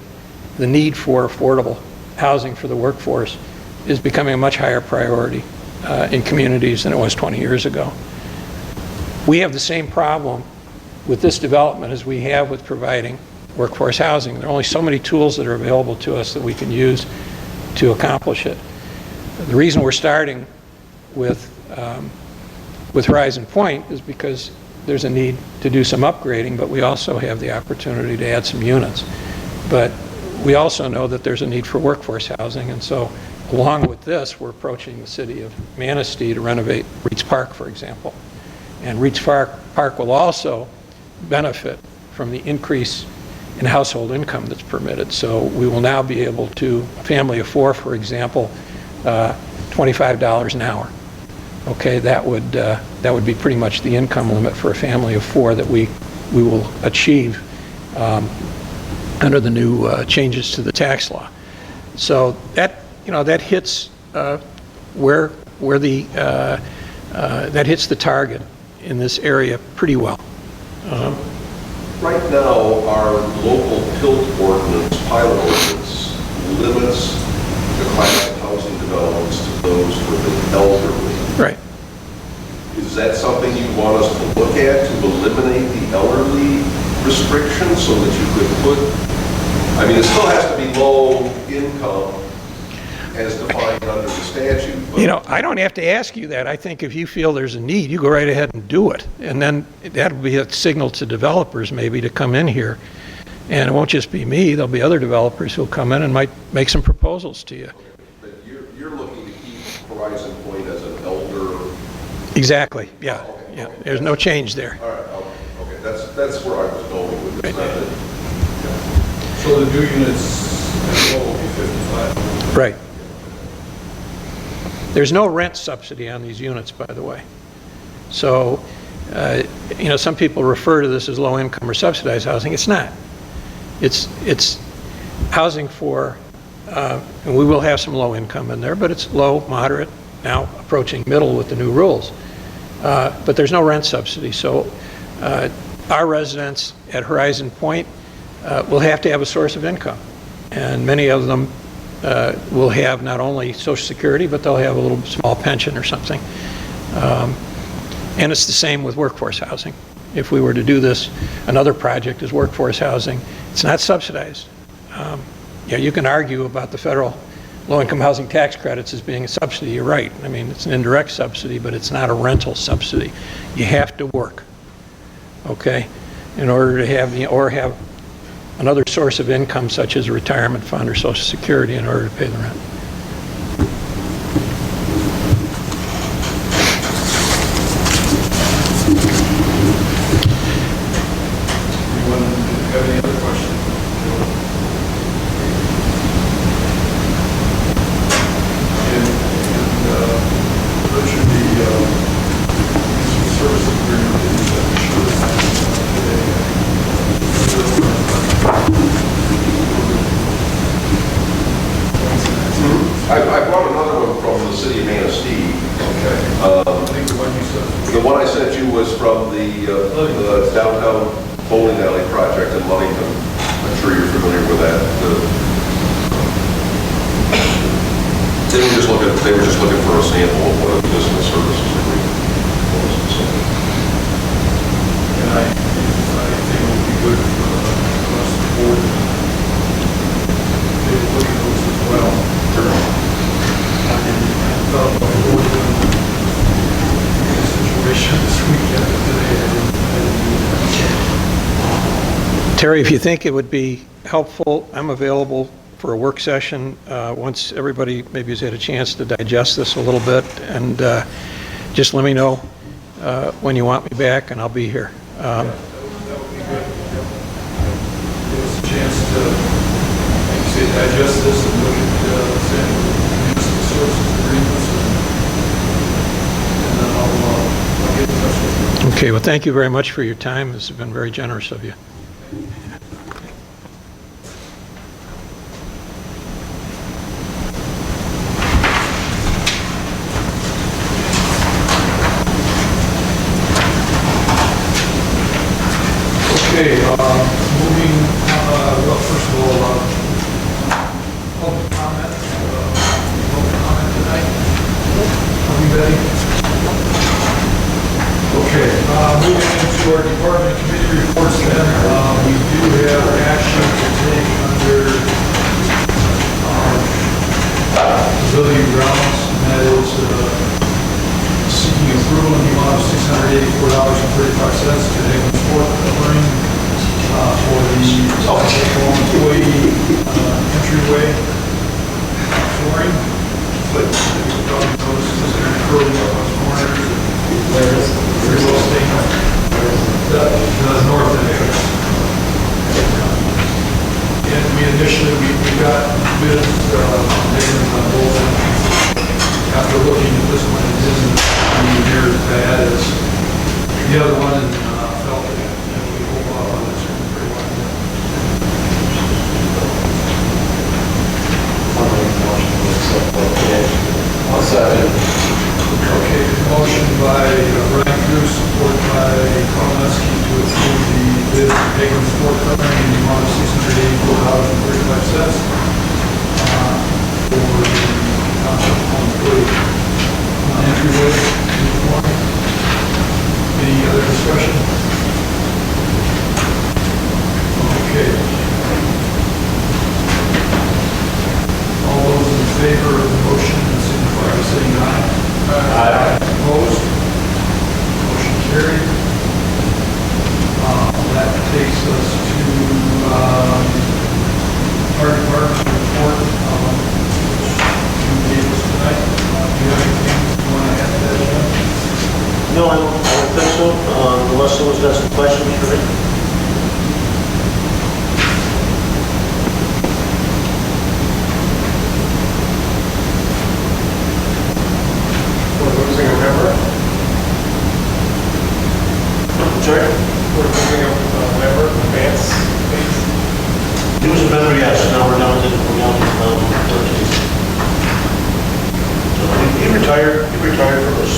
the need for affordable housing for the workforce is becoming a much higher priority in communities than it was 20 years ago. We have the same problem with this development as we have with providing workforce housing. There are only so many tools that are available to us that we can use to accomplish it. The reason we're starting with Horizon Point is because there's a need to do some upgrading, but we also have the opportunity to add some units. But we also know that there's a need for workforce housing, and so along with this, we're approaching the city of Manistee to renovate Reeds Park, for example. And Reeds Park will also benefit from the increase in household income that's permitted. So we will now be able to, a family of 4, for example, $25 an hour. Okay, that would be pretty much the income limit for a family of 4 that we will achieve under the new changes to the tax law. So that that hits where the that hits the target in this area pretty well. Right now, our local PILT ordinance, pilot ordinance, limits the class of housing developments to those for the elderly. Right. Is that something you want us to look at, to eliminate the elderly restriction so that you could put, I mean, it still has to be low income as defined under the statute. But I don't have to ask you that. I think if you feel there's a need, you go right ahead and do it. And then that'll be a signal to developers maybe to come in here. And it won't just be me. There'll be other developers who'll come in and might make some proposals to you. But you're looking to keep Horizon Point as an elder. Exactly. Yeah. Oh, okay, Yeah. okay. There's no change there. All right. Okay. That's where I was going with this. Right. So the new units will be 55. Right. There's no rent subsidy on these units, by the way. So, some people refer to this as low income or subsidized housing. It's not. It's housing for, and we will have some low income in there, but it's low, moderate, now approaching middle with the new rules. But there's no rent subsidy. So our residents at Horizon Point will have to have a source of income. And many of them will have not only Social Security, but they'll have a little small pension or something. And it's the same with workforce housing. If we were to do this, another project is workforce housing. It's not subsidized. You can argue about the federal low-income housing tax credits as being a subsidy. You're right. I mean, it's an indirect subsidy, but it's not a rental subsidy. You have to work, okay, in order to have or have another source of income, such as a retirement fund or Social Security, in order to pay the rent. Anyone have any other questions? Richard, the service agreement I brought another one from the city of Manistee. Okay. I think the one you said. The one I sent you was from the downtown bowling alley project in Ludington. I'm sure you're familiar with that. They were just looking for a sample of what a business services agreement was. And I think it would be good for us to board to look at those as well. I thought about boarding in a situation this weekend, but today I didn't do that. Terry, if you think it would be helpful, I'm available for a work session once everybody maybe has had a chance to digest this a little bit, and just let me know when you want me back, and I'll be here. That would be good. Give us a chance to, like you say, digest this and look at saying municipal services agreements, and then I'll get in touch with you. Okay, well, thank you very much for your time. This has been very generous of you. Okay, moving, well, first of all, public comment. Public comment tonight. Are we ready? Okay, moving into our department committee reports then, we do have action to take under pavilion grounds, and that is seeking approval in the amount of $684.35 to Haven Sport covering for the employee entryway flooring. But you probably noticed this is going to curl up on corners. Very well stated. The north of there. And we initially, we got bids, names on both ends. After looking at this one, it isn't even near as bad as the other one, and felt that we hold off on this one pretty well. I'll second. Okay, motion by Brian Cruz, support by Kolomeski to approve the bid for Hagan Sport covering in the amount of $684.35 for the Township employee entryway uniform. Any other discussion? Okay. All those in favor of the motion, signify by saying aye. Aye. Opposed? Motion carried. That takes us to fire department report, which you gave us tonight. Do you have anything you want to add to that, Jim? No, I don't think so, unless someone's got some questions for me. We're losing a member. Sorry? We're losing a member, Vance, please. He was a member, yes, now we're down to 13. So he retired from his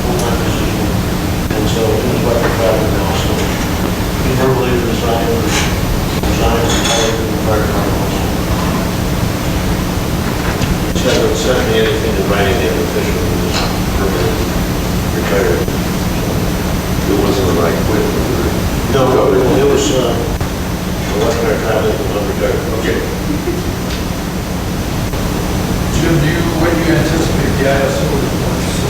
full-time position, and so he was like a father now, so he verbally resigned and retired from the fire department also. He hasn't sent me anything in writing yet officially, he was verbally retired. It wasn't a right quit. No, it was, electric traveling from unretired. Okay. Jim, when do you anticipate the ISO reports?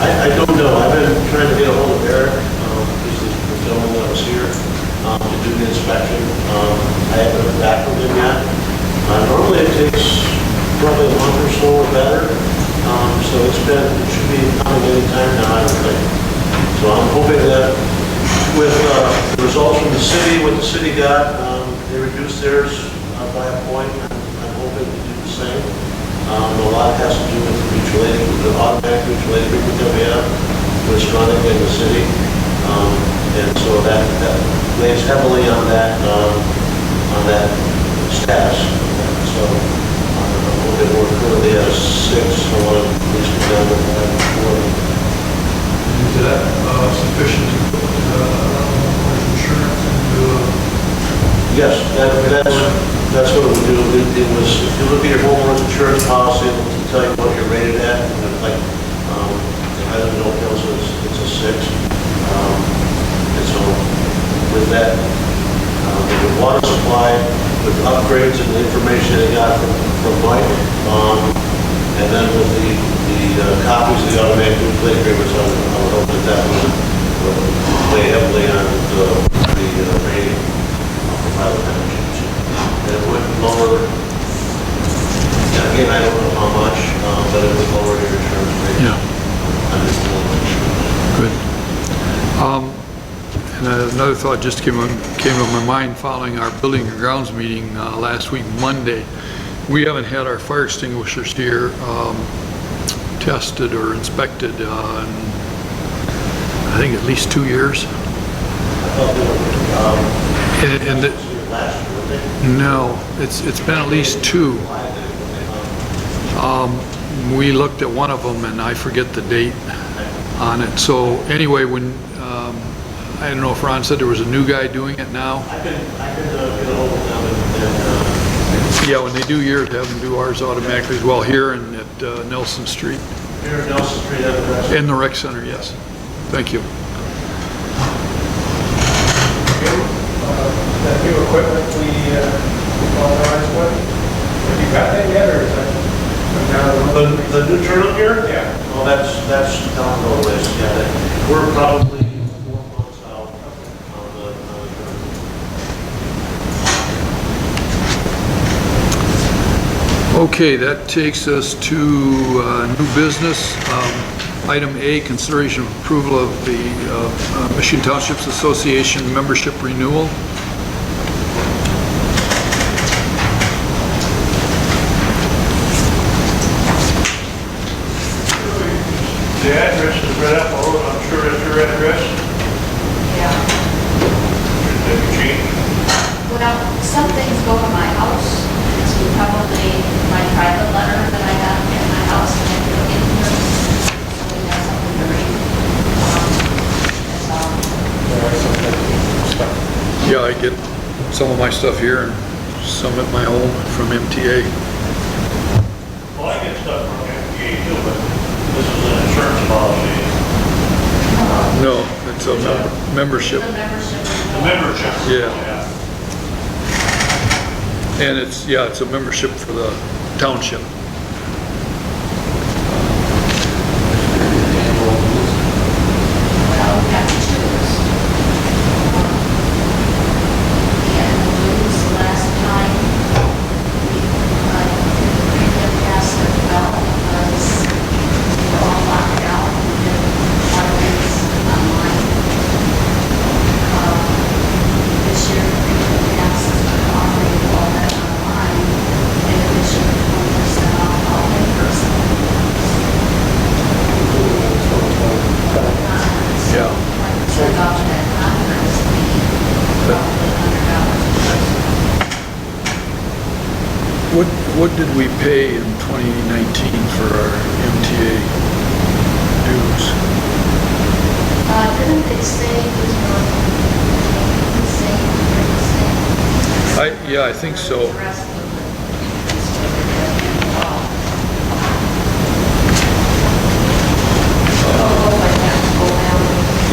I don't know. I've been trying to get a hold of Eric, he's the gentleman that was here, to do the inspection. I haven't heard back from him yet. Normally it takes probably a month or so or better. So it should be coming any time now, I would think. So I'm hoping that with the results from the city, what the city got, they reduced theirs by a point. I'm hoping to do the same. A lot has to do with the mutual aid, the automatic mutual aid agreement that we have with Stronach and the city. And so that lays heavily on that status. So I'm hoping we're currently at 6, I want to at least be down to 4. Is that sufficient to put insurance into? Yes, that's what it would do. It was, if you look at your homeowner's insurance policy, it will tell you what you're rated at, and it's like, I don't know, it's a 6. And so with that, with the water supply, with upgrades and the information they got from Mike, and then with the copies of the automatic plate agreements, I would hope that would weigh heavily on the rating for pilot townships. And it would lower, again, I don't know how much, but it would lower your insurance rate. Yeah. Good. And another thought just came to my mind following our building and grounds meeting last week, Monday. We haven't had our fire extinguishers here tested or inspected in I think at least 2 years. I thought they were, And last year, were they? no, it's been at least 2. We looked at one of them, and I forget the date on it. So anyway, when, I don't know if Ron said there was a new guy doing it now. I could get a hold of them and, Yeah, when they do yours, have them do ours automatically as well, here and at Nelson Street. here in Nelson Street, at the rest. In the rec center, yes. Thank you. That new equipment we authorized with, have you got that yet, or is that? The new turnip here? Yeah. Well, that's down the list, yeah. We're probably 4 months out on the turnip. Okay, that takes us to new business. Item A, consideration of approval of the Michigan Townships Association membership renewal. The address is right up the road, I'm sure that's your address. Yeah. Should that be changed? Well, some things go to my house. It's probably my private letter that I got at my house and I put in here. So we have something to read. That's all. Yeah, I get some of my stuff here and some at my home from MTA. Well, I get stuff from MPA too, but this is an insurance policy. No, it's a membership. The membership. The membership. Yeah. And it's a membership for the township. Well, we have to choose. We had to lose the last time. We didn't pass it well because we were all locked out. We did a lot of things online. This year, we didn't pass it, but offering all that online in addition to 20% off all in person. Yeah. So off that conference, we $100. What did we pay in 2019 for our MTA dues? Didn't they say these were the same? Yeah, I think so. The rest of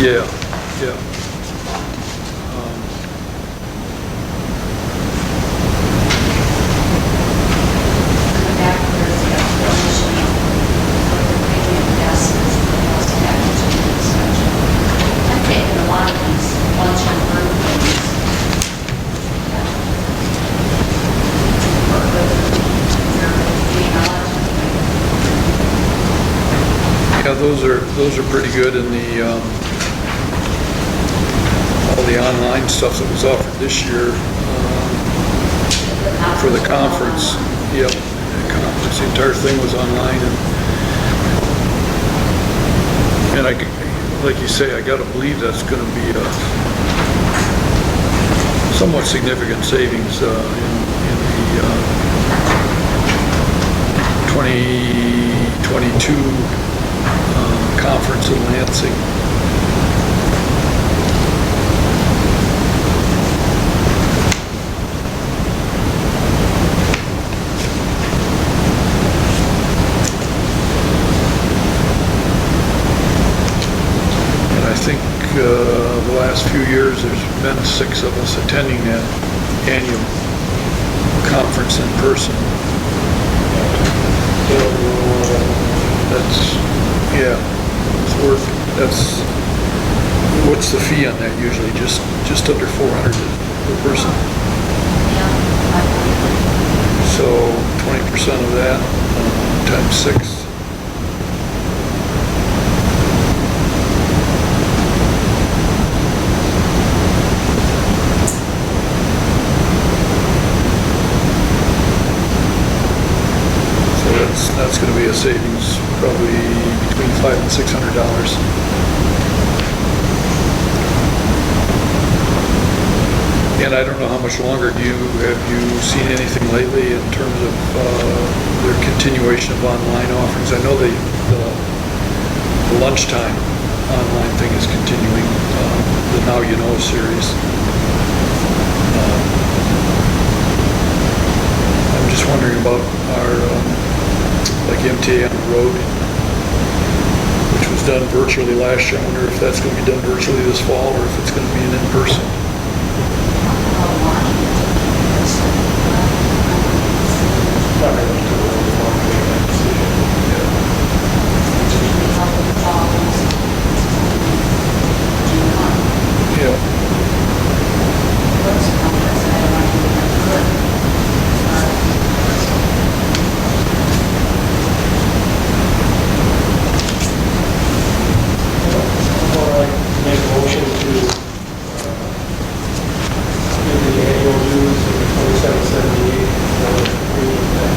Yeah, yeah. I've taken a lot of these lunch and learn things. Yeah, those are pretty good, and all the online stuff that was offered this year for the conference. Yep, the conference, the entire thing was online, and like you say, I gotta believe that's gonna be a somewhat significant savings in the 2022 conference in Lansing. And I think the last few years, there's been 6 of us attending that annual conference in person. What's the fee on that usually? Just under 400 per person? So 20% of that times 6. So that's going to be a savings probably between $500 and $600. And I don't know how much longer have you seen anything lately in terms of their continuation of online offerings? I know the lunchtime online thing is continuing, the Now You Know series. I'm just wondering about our, like MTA on the road, which was done virtually last year. I wonder if that's going to be done virtually this fall or if it's going to be an in-person. Not really too early for me to make that decision. Yeah. Or like make a motion to give the annual dues of $27.78 for premium tax.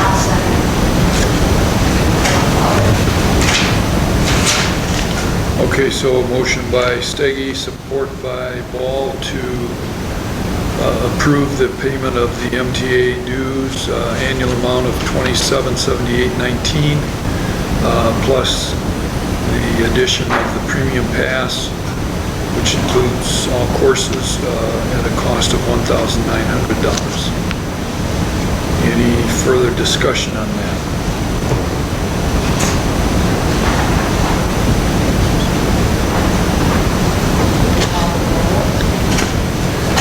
I'll second. Okay, so a motion by Steggy, support by Ball to approve the payment of the MTA dues, annual amount of $2778.19, plus the addition of the premium pass, which includes all courses at a cost of $1,900. Any further discussion on that?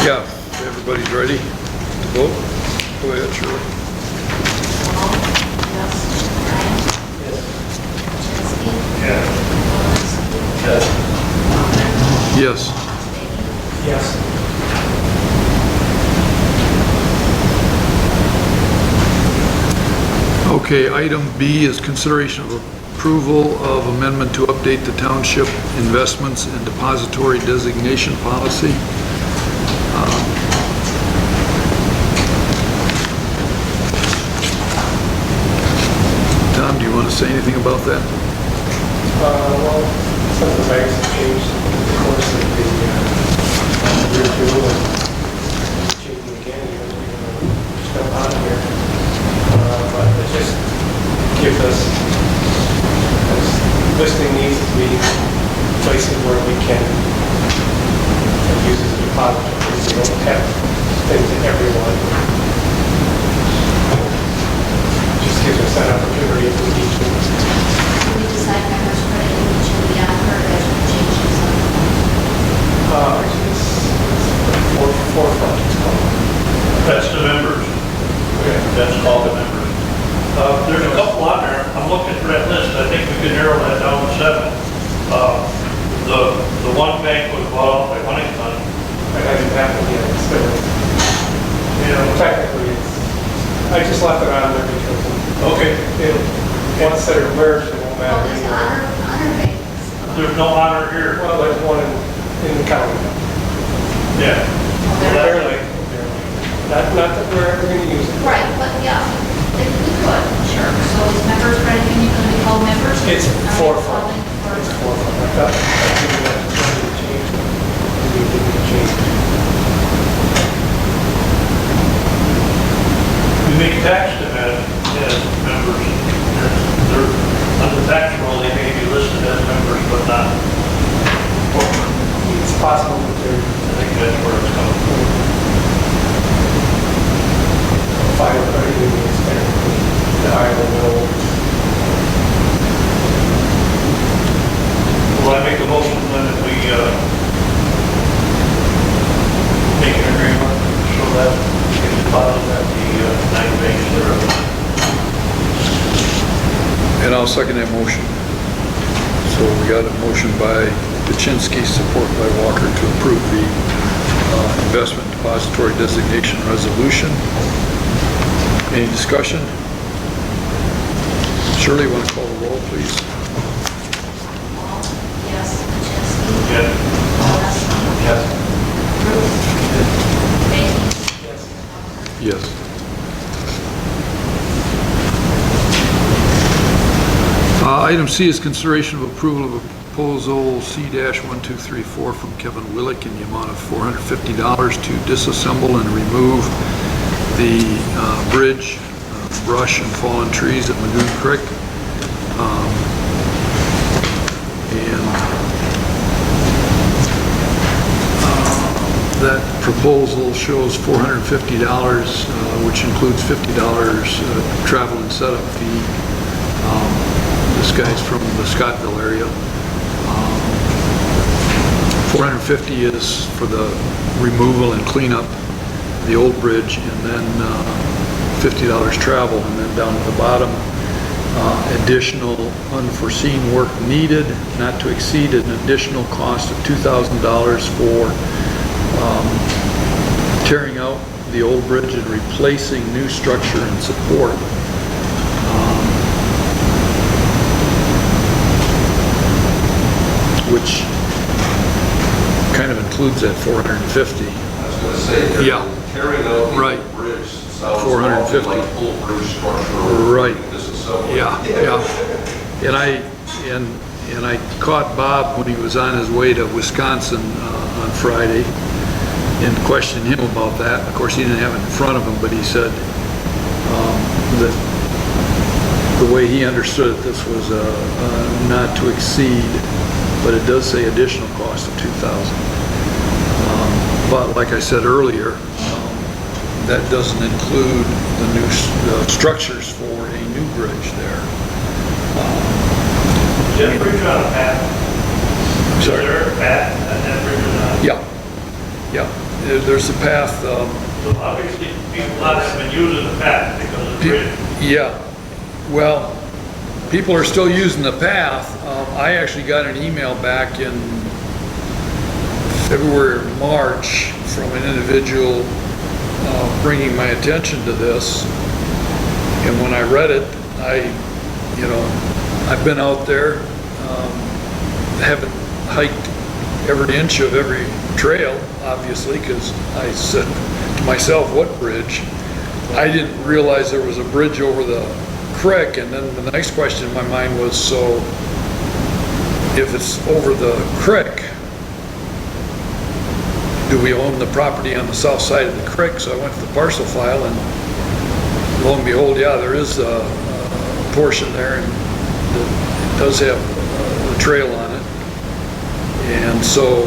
Yeah, if everybody's ready to vote? Go ahead, Shirley. Paul? Yes. Brian? Chesky? Yes. Walker? Yes. Steggy? Yes. Okay, item B is consideration of approval of amendment to update the Township investments and depository designation policy. Tom, do you want to say anything about that? Well, some of the banks have changed the course of the year or two, and changing again, even stuff on here. But it just gives us, listing needs to be places where we can use as a depository. We don't have things in everyone. Just gives us that opportunity if we need to. Do we decide members credit union should be on her as we change this up? It's forefront, it's called. That's the members. That's called the members. There's a couple on there. I'm looking at that list. I think we could narrow that down to 7. The one bank was bought off by Huntington. It hasn't happened yet, it's still, technically, I just left it on there because Okay. once they're merged, it won't Well, matter there's anymore. honor banks. There's no honor here. Well, there's one in the county. Yeah. Barely. Not that we're ever gonna use it. Right, but yeah, if we could, sure. So is members credit union going to be called members? It's Are we forefront. calling for- It's forefront. I thought, I think we had to change it. We didn't change it. We make tax them as members. They're, under tax roll, they may be listed as members, but not corporate. It's possible that they're I think that's where it's coming from. fire credit unions, technically, that I don't know. Will I make a motion then if we make an agreement so that we can deposit at the 9 banks that are open? And I'll second that motion. So we got a motion by Paczynski, support by Walker to approve the investment depository designation resolution. Any discussion? Shirley, want to call the roll, please? Paul? Item C is consideration of approval of a proposal C-1234 from Kevin Willick in the amount of $450 to disassemble and remove the bridge, brush and fallen trees at Lagoon Creek. That proposal shows $450, which includes $50 travel and setup fee. This guy's from the Scottville area. 450 is for the removal and cleanup of the old bridge, and then $50 travel, and then down at the bottom, additional unforeseen work needed, not to exceed an additional cost of $2,000 for tearing out the old bridge and replacing new structure and support. Which kind of includes that 450. I was going to say, Yeah. tearing out the Right. bridge sounds 450. like full bridge structure. Right. Disassembly. Yeah. And I caught Bob when he was on his way to Wisconsin on Friday and questioned him about that. Of course, he didn't have it in front of him, but he said that the way he understood it, this was not to exceed, but it does say additional cost of $2,000. But like I said earlier, that doesn't include the new structures for a new bridge there. Is that bridge on a path? Sorry? Is there a path and that bridge is on? Yeah, yeah. There's a path. So obviously, people have been using the path because of the bridge. Yeah. Well, people are still using the path. I actually got an email back in February or March from an individual bringing my attention to this. And when I read it, I've been out there, haven't hiked every inch of every trail, obviously, because I said to myself, what bridge? I didn't realize there was a bridge over the creek, and then the next question in my mind was, so if it's over the creek, do we own the property on the south side of the creek? So I went to the parcel file, and lo and behold, yeah, there is a portion there, and it does have a trail on it. And so,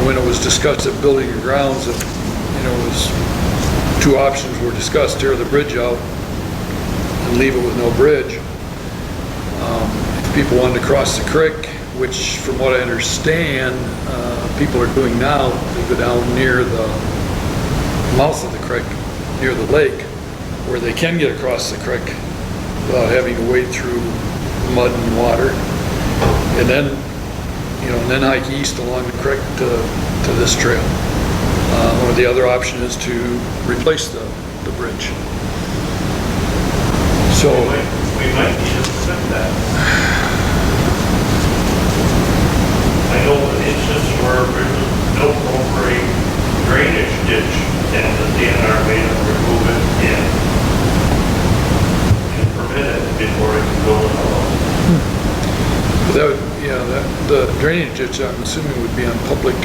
when it was discussed at Building and Grounds, it was two options were discussed: tear the bridge out and leave it with no bridge. If people wanted to cross the creek, which from what I understand, people are doing now, they go down near the mouth of the creek, near the lake, where they can get across the creek without having to wade through mud and water. And then, and then hike east along the creek to this trail. Or the other option is to replace the bridge. So We might need to prevent that. I know an instance where a bridge was built over a drainage ditch, and the DNR made them remove it and permit it before it could go in the road. the drainage ditch, I'm assuming, would be on public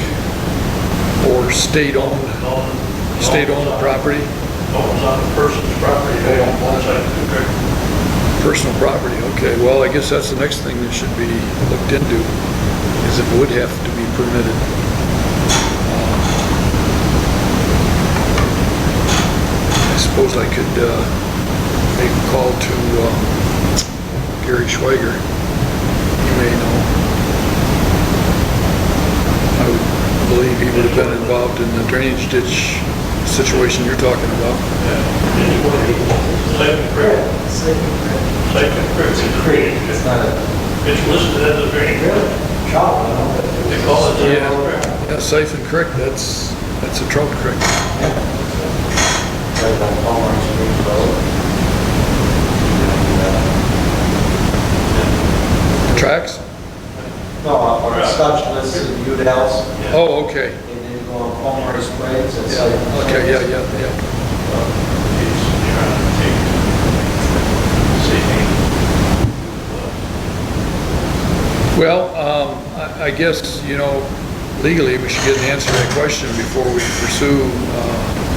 or state-owned property. No, it's on the person's property, they own one side of the creek. Personal property, okay. Well, I guess that's the next thing that should be looked into, is it would have to be permitted. I suppose I could make a call to Gary Schweiger. He may know. I would believe he would have been involved in the drainage ditch situation you're talking about. Second creek. Second creek. It's a creek. It's not a It's listed as a drainage. trout, They call it a Yeah. creek. Yeah, Siphon Creek, that's a trout creek. Right on Palmer Street Road. Tracks? No, on Scotchless and Udall's, Oh, okay. and then go on Palmer Springs, it's Yeah, like. okay, yeah. It's trying to take, see, Well, I guess, legally, we should get an answer to that question before we pursue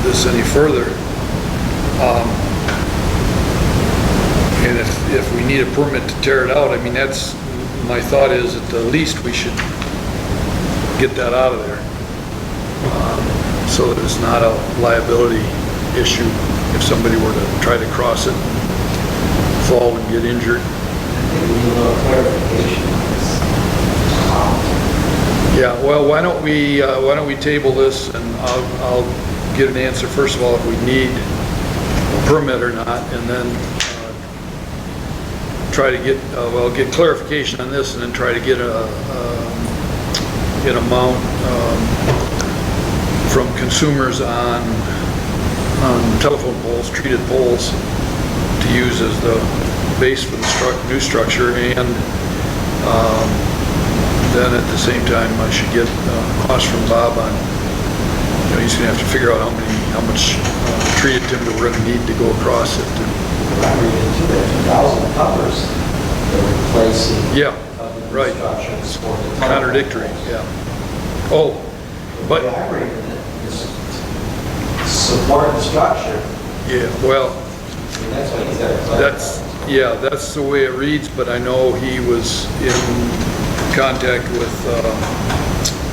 this any further. And if we need a permit to tear it out, I mean, that's, my thought is at the least we should get that out of there. So that it's not a liability issue if somebody were to try to cross it, fall and get injured. We need a little clarification on this. Yeah, well, why don't we table this, and I'll get an answer, first of all, if we need a permit or not, and then try to get, get clarification on this, and then try to get an amount from consumers on telephone poles, treated poles, to use as the base for the new structure, and then at the same time, I should get costs from Bob on, he's gonna have to figure out how much treated timber we're gonna need to go across it. I'm reading too, that 2,000 covers the replacing Yeah, of the right. instructions for the Contradictory, yeah. Oh, But but, I'm reading it, is support the structure. yeah, well, I mean, that's what he's got to clarify. that's the way it reads, but I know he was in contact with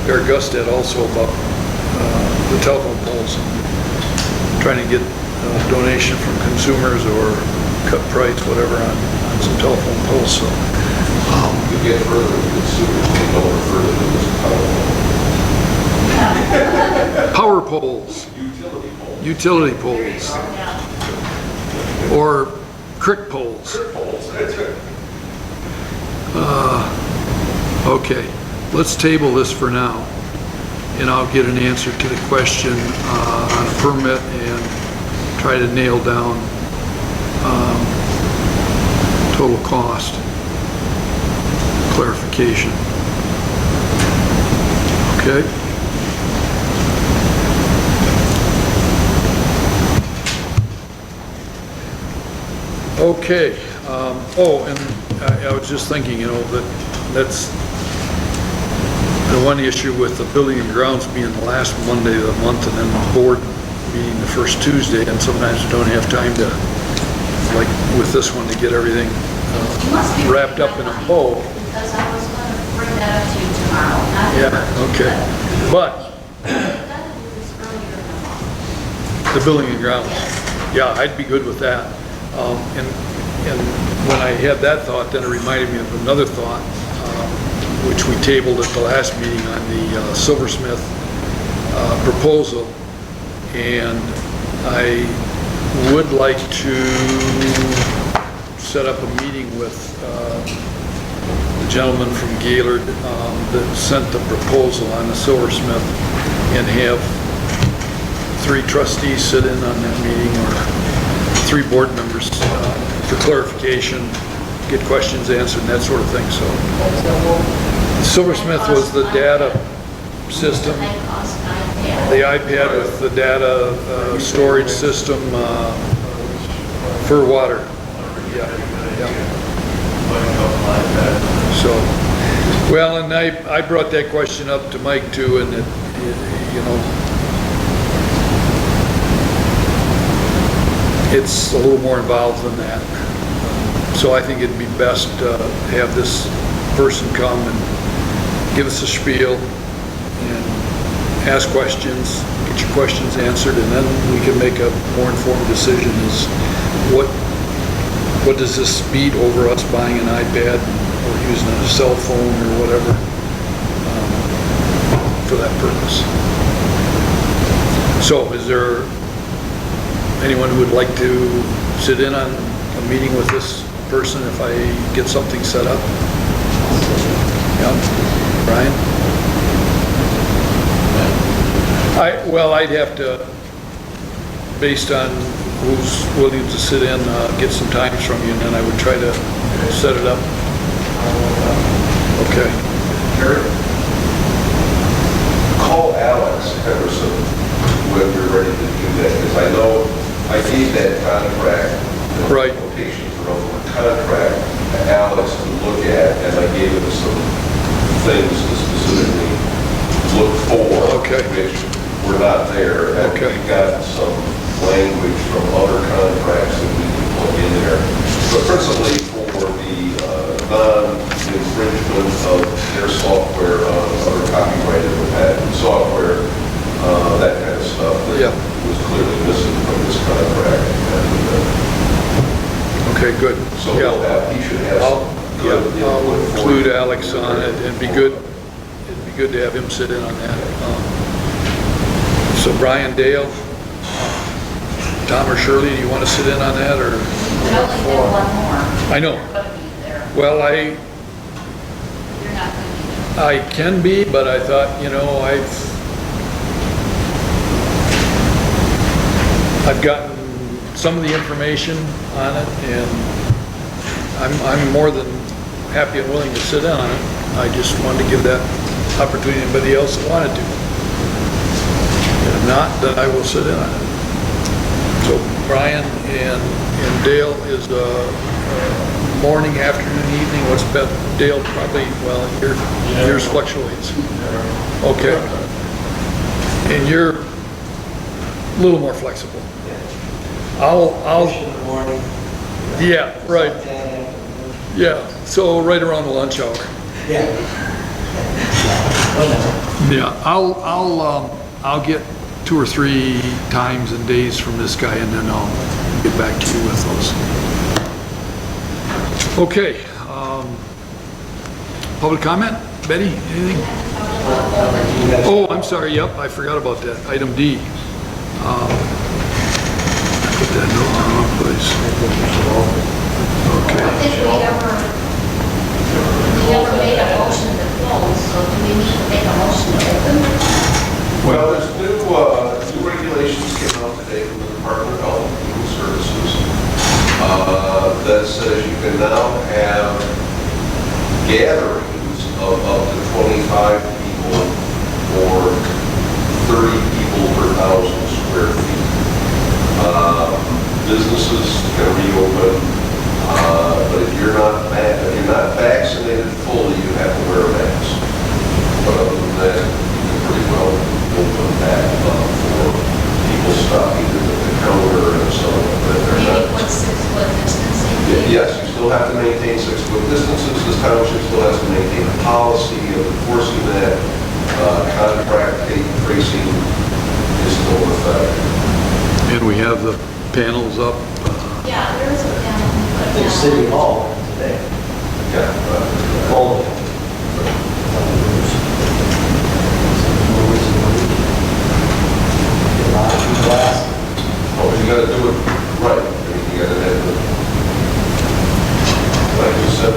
Eric Gusted also about the telephone poles, trying to get donation from consumers or cut price, whatever, on some telephone poles, so. You get further with consumers, they don't refer to them as Power poles, utility poles. utility poles, Yeah. or crick poles. Poles, that's it. Okay, let's table this for now, and I'll get an answer to the question on a permit and try to nail down total cost clarification. Okay? Okay, and I was just thinking, that's the one issue with the building and grounds being the last Monday of the month, and then the board meeting the first Tuesday, and sometimes we don't have time to, like with this one, to get everything You must be wrapped up in a bow. Because I was going to bring that up to you tomorrow. not Yeah, tonight. okay. But We've got to do this earlier in the month. the building and grounds, yeah, I'd be good with that. And when I had that thought, then it reminded me of another thought, which we tabled at the last meeting on the Silversmith proposal. And I would like to set up a meeting with the gentleman from Gaylord that sent the proposal on the Silversmith, and have 3 trustees sit in on that meeting, or 3 board members for clarification, get questions answered, and that sort of thing. So Silversmith was the data system, They cost $9. the iPad with the data storage system for water. Yeah, yeah. So, well, and I brought that question up to Mike too, and it, it's a little more involved than that. So I think it'd be best to have this person come and give us a spiel and ask questions, get your questions answered, and then we can make a more informed decision as what does this beat over us buying an iPad or using a cell phone or whatever for that purpose. So is there anyone who would like to sit in on a meeting with this person if I get something set up? Yeah, Brian? I'd have to, based on who's willing to sit in, get some times from you, and then I would try to set it up. Okay. Eric, call Alex Henderson when you're ready to do that, because I know I gave that contract, the Right. quotations for a contract to Alex to look at, and I gave it some things to specifically look for, Okay. which were not there. And Okay. we've got some language from other contracts that we can plug in there, but principally for the non-infringement of their software on other copyrighted or patent software, that kind of stuff that Yeah. was clearly missing from this contract. And, Okay, good. so Yeah. he should have I'll, some yeah, good I'll input for include you. Alex on it. It'd be good to have him sit in on that. So Brian, Dale, Tom or Shirley, do you want to sit in on that, or? We only have one more. I know. You're gonna be there. Well, You're not gonna be there. I can be, but I thought, I've gotten some of the information on it, and I'm more than happy and willing to sit in on it. I just wanted to give that opportunity to anybody else that wanted to. If not, then I will sit in on it. So Brian and Dale is morning, afternoon, evening, what's best? Dale probably, well, yours fluctuates. Okay. And you're a little more flexible. I'll, Push in the morning. yeah, right, 10 afternoon. yeah, so right around the lunch hour. Yeah. Yeah, I'll get 2 or 3 times and days from this guy, and then I'll get back to you with those. Okay, public comment? Betty, anything? Oh, I'm sorry, yep, I forgot about that. Item D. I put that note in the wrong place. I don't think we never made a motion to close, so do we need to make a motion to open? Well, there's new regulations came out today from the Department of Health and Human Services that says you can now have gatherings of up to 25 people or 30 people per 1,000 square feet. Businesses can reopen, but if you're not vaccinated fully, you have to wear a mask. But other than that, you can pretty well open that up for people stopping at the counter and so on. But they're Maybe not. put 6-foot distancing? Yes, you still have to maintain 6-foot distances. This township still has to maintain a policy of enforcing that. Contract tracing is still in effect. And we have the panels up. Yeah, there is a panel. I think City Hall today. Yeah. All of them. A lot of people ask. Oh, you gotta do it right. I mean, you gotta have the, like you said,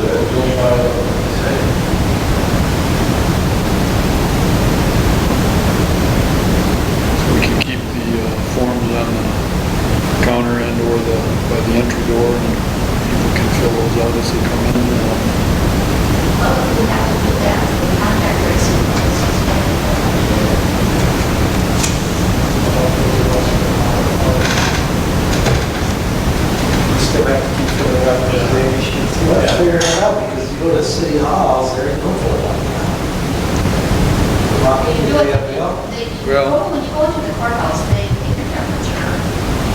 We can keep the forms on the counter end or by the entry door, and people can fill those out as they come in. Well, if we have to do that, the contact tracing. Still have to keep filling out the designation. Let's figure it out, because you go to City Halls, there ain't no filling out. When you do it, Well- when you go to the courthouse, they take your temperature,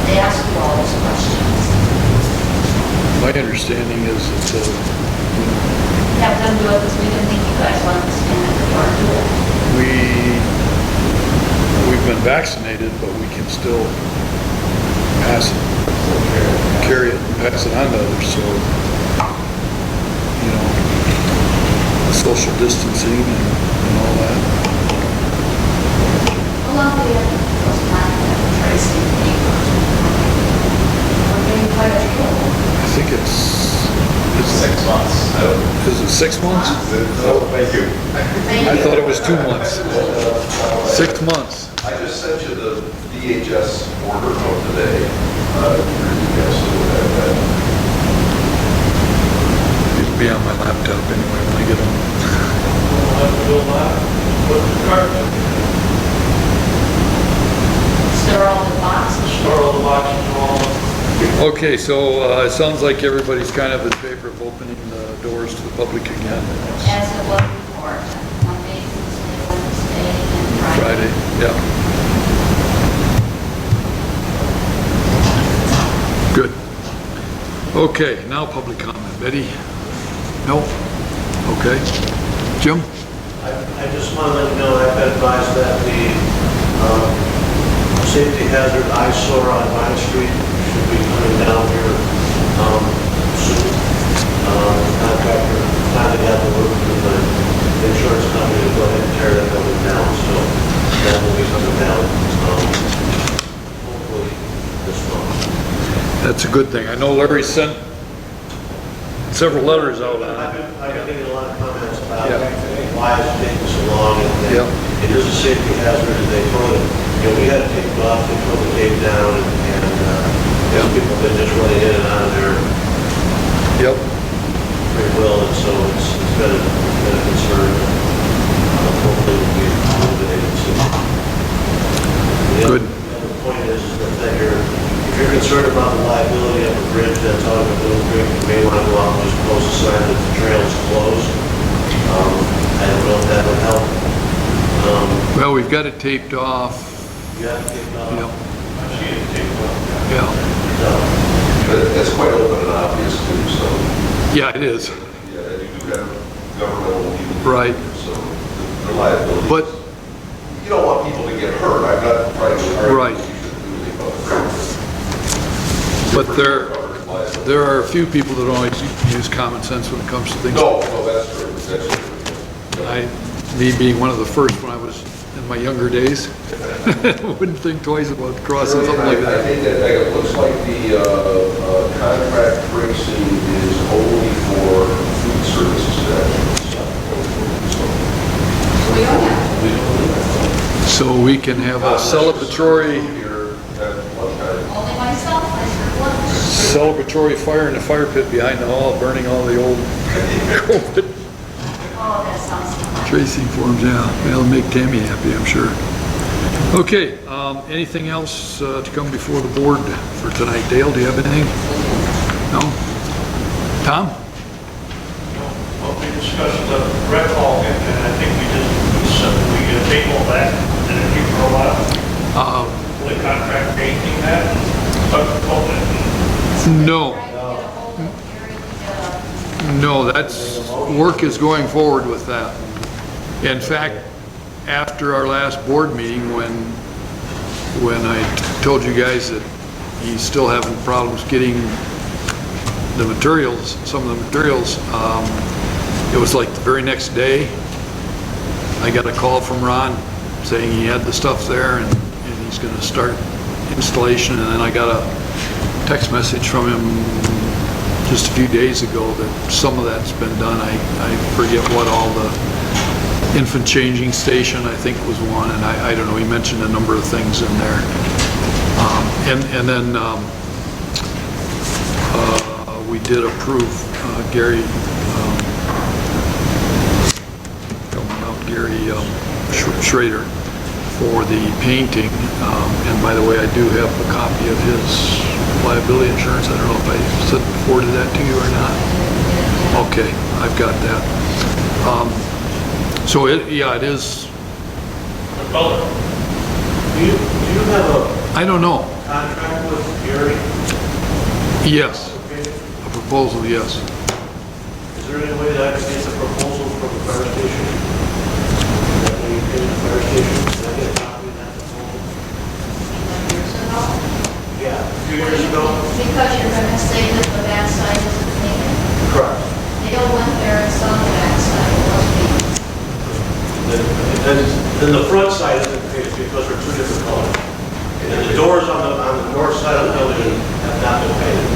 they ask you all those questions. My understanding is that Have them do it, because we didn't think you guys wanted to stand at the door and do it. we've been vaccinated, but we can still pass it, carry it, and pass it on to others, so, social distancing and all that. How long do we have those contact tracing papers? We're getting quite a few. I think it's 6 months. Is it 6 months? Thank you. I thought it was 2 months. 6 months. I just sent you the DHS order from today. You guys still have that. It'll be on my laptop anyway when I get home. We'll have to build that, put the cart, Store all the boxes. store all the boxes and all. Okay, so it sounds like everybody's kind of in favor of opening the doors to the public again. As it was before, Monday, Tuesday, Wednesday, and Friday. Friday, yeah. Good. Okay, now public comment. Betty? No? Okay. Jim? I just want to let you know, I've been advised that the safety hazard eyesore on Vine Street should be coming down here soon. Contractor finally had to work with the insurance company to go ahead and tear that building down, so that will be coming down hopefully this month. That's a good thing. I know Larry sent several letters out on I've it. been getting a lot of comments about Yeah. why it's taking so long, and Yeah. it is a safety hazard, and they told it, we had to take it off, they tore the gate down, and Yeah. people have been just running in and out of there Yep. pretty well, and so it's been a concern. Hopefully we'll be eliminated soon. Good. The other point is that if you're concerned about the liability of a bridge that's on a little creek, you may want to go out and just post a sign that the trail is closed. I don't know if that would help. Well, we've got it taped off. You have to take it off. Yep. I see it take off. Yeah. It's quite open and obvious too, so, Yeah, it is. yeah, you do have governmental people. Right. So the liability. But- You don't want people to get hurt. I'm not trying to argue. Right. You shouldn't do anything about it. But Different liability. there are a few people that always use common sense when it comes to things. No, that's true, that's true. Me being one of the first when I was in my younger days, wouldn't think twice about crossing something like I that. think that it looks like the contract tracing is only for food services. We don't have, So we can have a celebratory, Here at lunchtime. only myself, I serve lunch. celebratory fire in the fire pit behind the hall, burning all the old COVID Oh, that sounds fun. tracing forms, yeah. That'll make Tammy happy, I'm sure. Okay, anything else to come before the board for tonight? Dale, do you have anything? No? Tom? Well, we discussed the rec hall, and I think we table that, and then keep for a while. Will the contract painting that? No. Trying to get a hold of Gary to No, that's, work is going forward with that. In fact, after our last board meeting, when I told you guys that he's still having problems getting the materials, some of the materials, it was like the very next day, I got a call from Ron saying he had the stuff there and he's gonna start installation, and then I got a text message from him just a few days ago that some of that's been done. I forget what all the infant changing station, I think, was one, and I don't know, he mentioned a number of things in there. And then we did approve Gary, Schrader for the painting. And by the way, I do have a copy of his liability insurance. I don't know if I forwarded that to you or not. Okay, I've got that. So it is, What color? Do you have a I don't know. contract with Gary? Yes, a proposal, yes. Is there any way that I can get the proposal from the fire station? That when you pay the fire station, can I get a copy of that proposal? years ago. Yeah, a few years ago? Because you're gonna say that the backside isn't painted. Correct. Dale went there and saw the backside, it was painted. Then the front side isn't painted because they're two different colors. And the doors on the north side of the building have not been painted.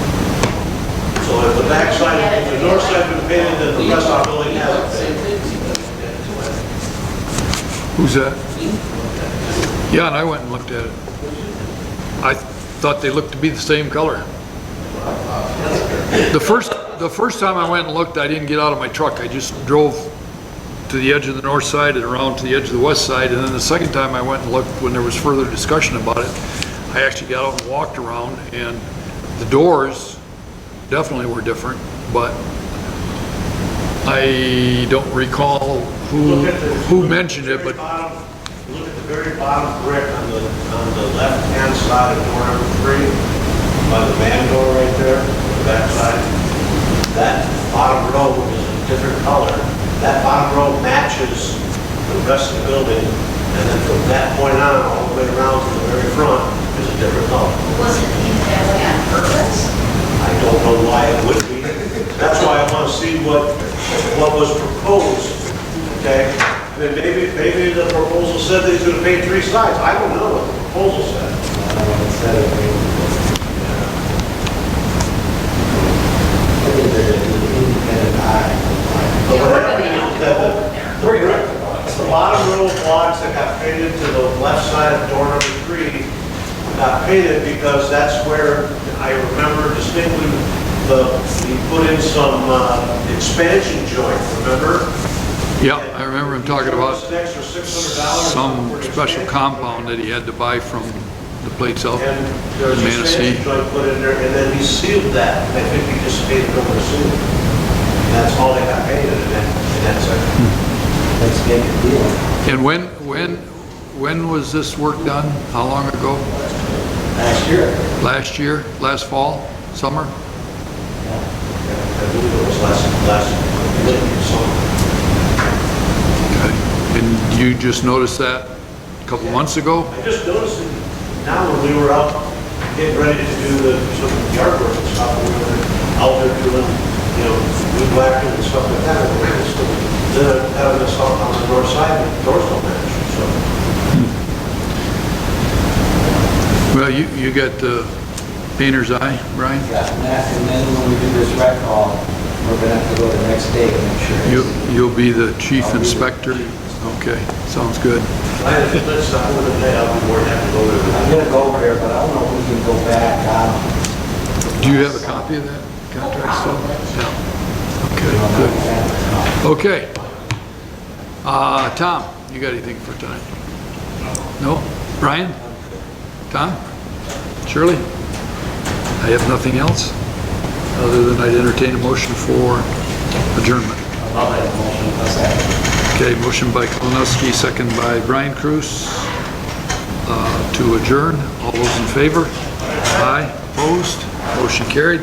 So if the back side, if the north side's been painted, then the rest of the building hasn't been. Who's that? Yeah, and I went and looked at it. I thought they looked to be the same color. The first time I went and looked, I didn't get out of my truck. I just drove to the edge of the north side and around to the edge of the west side. And then the second time I went and looked, when there was further discussion about it, I actually got out and walked around, and the doors definitely were different, but I don't recall who mentioned it, but Look at the very bottom brick on the left-hand side of door number 3, by the man door right there, the back side. That bottom row is a different color. That bottom row matches the rest of the building, and then from that point on, all the way around to the very front, is a different color. Was it painted that way on purpose? I don't know why it would be. That's why I want to see what was proposed, okay? I mean, maybe the proposal said that he's going to paint 3 sides. I don't know what the proposal said. But what happened is that the bottom row of blocks that got painted to the left side of door number 3 got painted because that's where I remember distinctly he put in some expansion joint, remember? yeah, I remember him talking about An extra $600 some for special expansion. compound that he had to buy from the plates out And there was an Manistee. expansion joint put in there, and then he sealed that, and I think he just painted over the seal. And that's all they got painted in that section. Let's make a deal. And when was this work done? How long ago? Last year. Last year? Last fall? Summer? I believe it was last winter, summer. Okay. And you just noticed that a couple months ago? I just noticed it now when we were out getting ready to do some yard work and stuff, we were out there doing, weed whacking and stuff like that, and we were still, then having this on the north side, the doors don't match, so. Well, you got the painter's eye, Brian? Yeah, and then when we do this rec call, we're gonna have to go the next day and make sure. You'll be the chief inspector? Okay, sounds good. Let's stop over the day, I'll be more than happy to go there. I'm gonna go over there, but I don't know if we can go back. Do you have a copy of that contract still? Yeah. Okay, good. Okay. Tom, you got anything for tonight? No? Brian? Tom? Shirley? I have nothing else, other than I'd entertain a motion for adjournment. I'll make a motion, that's that. Okay, motion by Kalinowski, second by Brian Cruz, to adjourn. All those in favor? Aye. Opposed? Motion carried.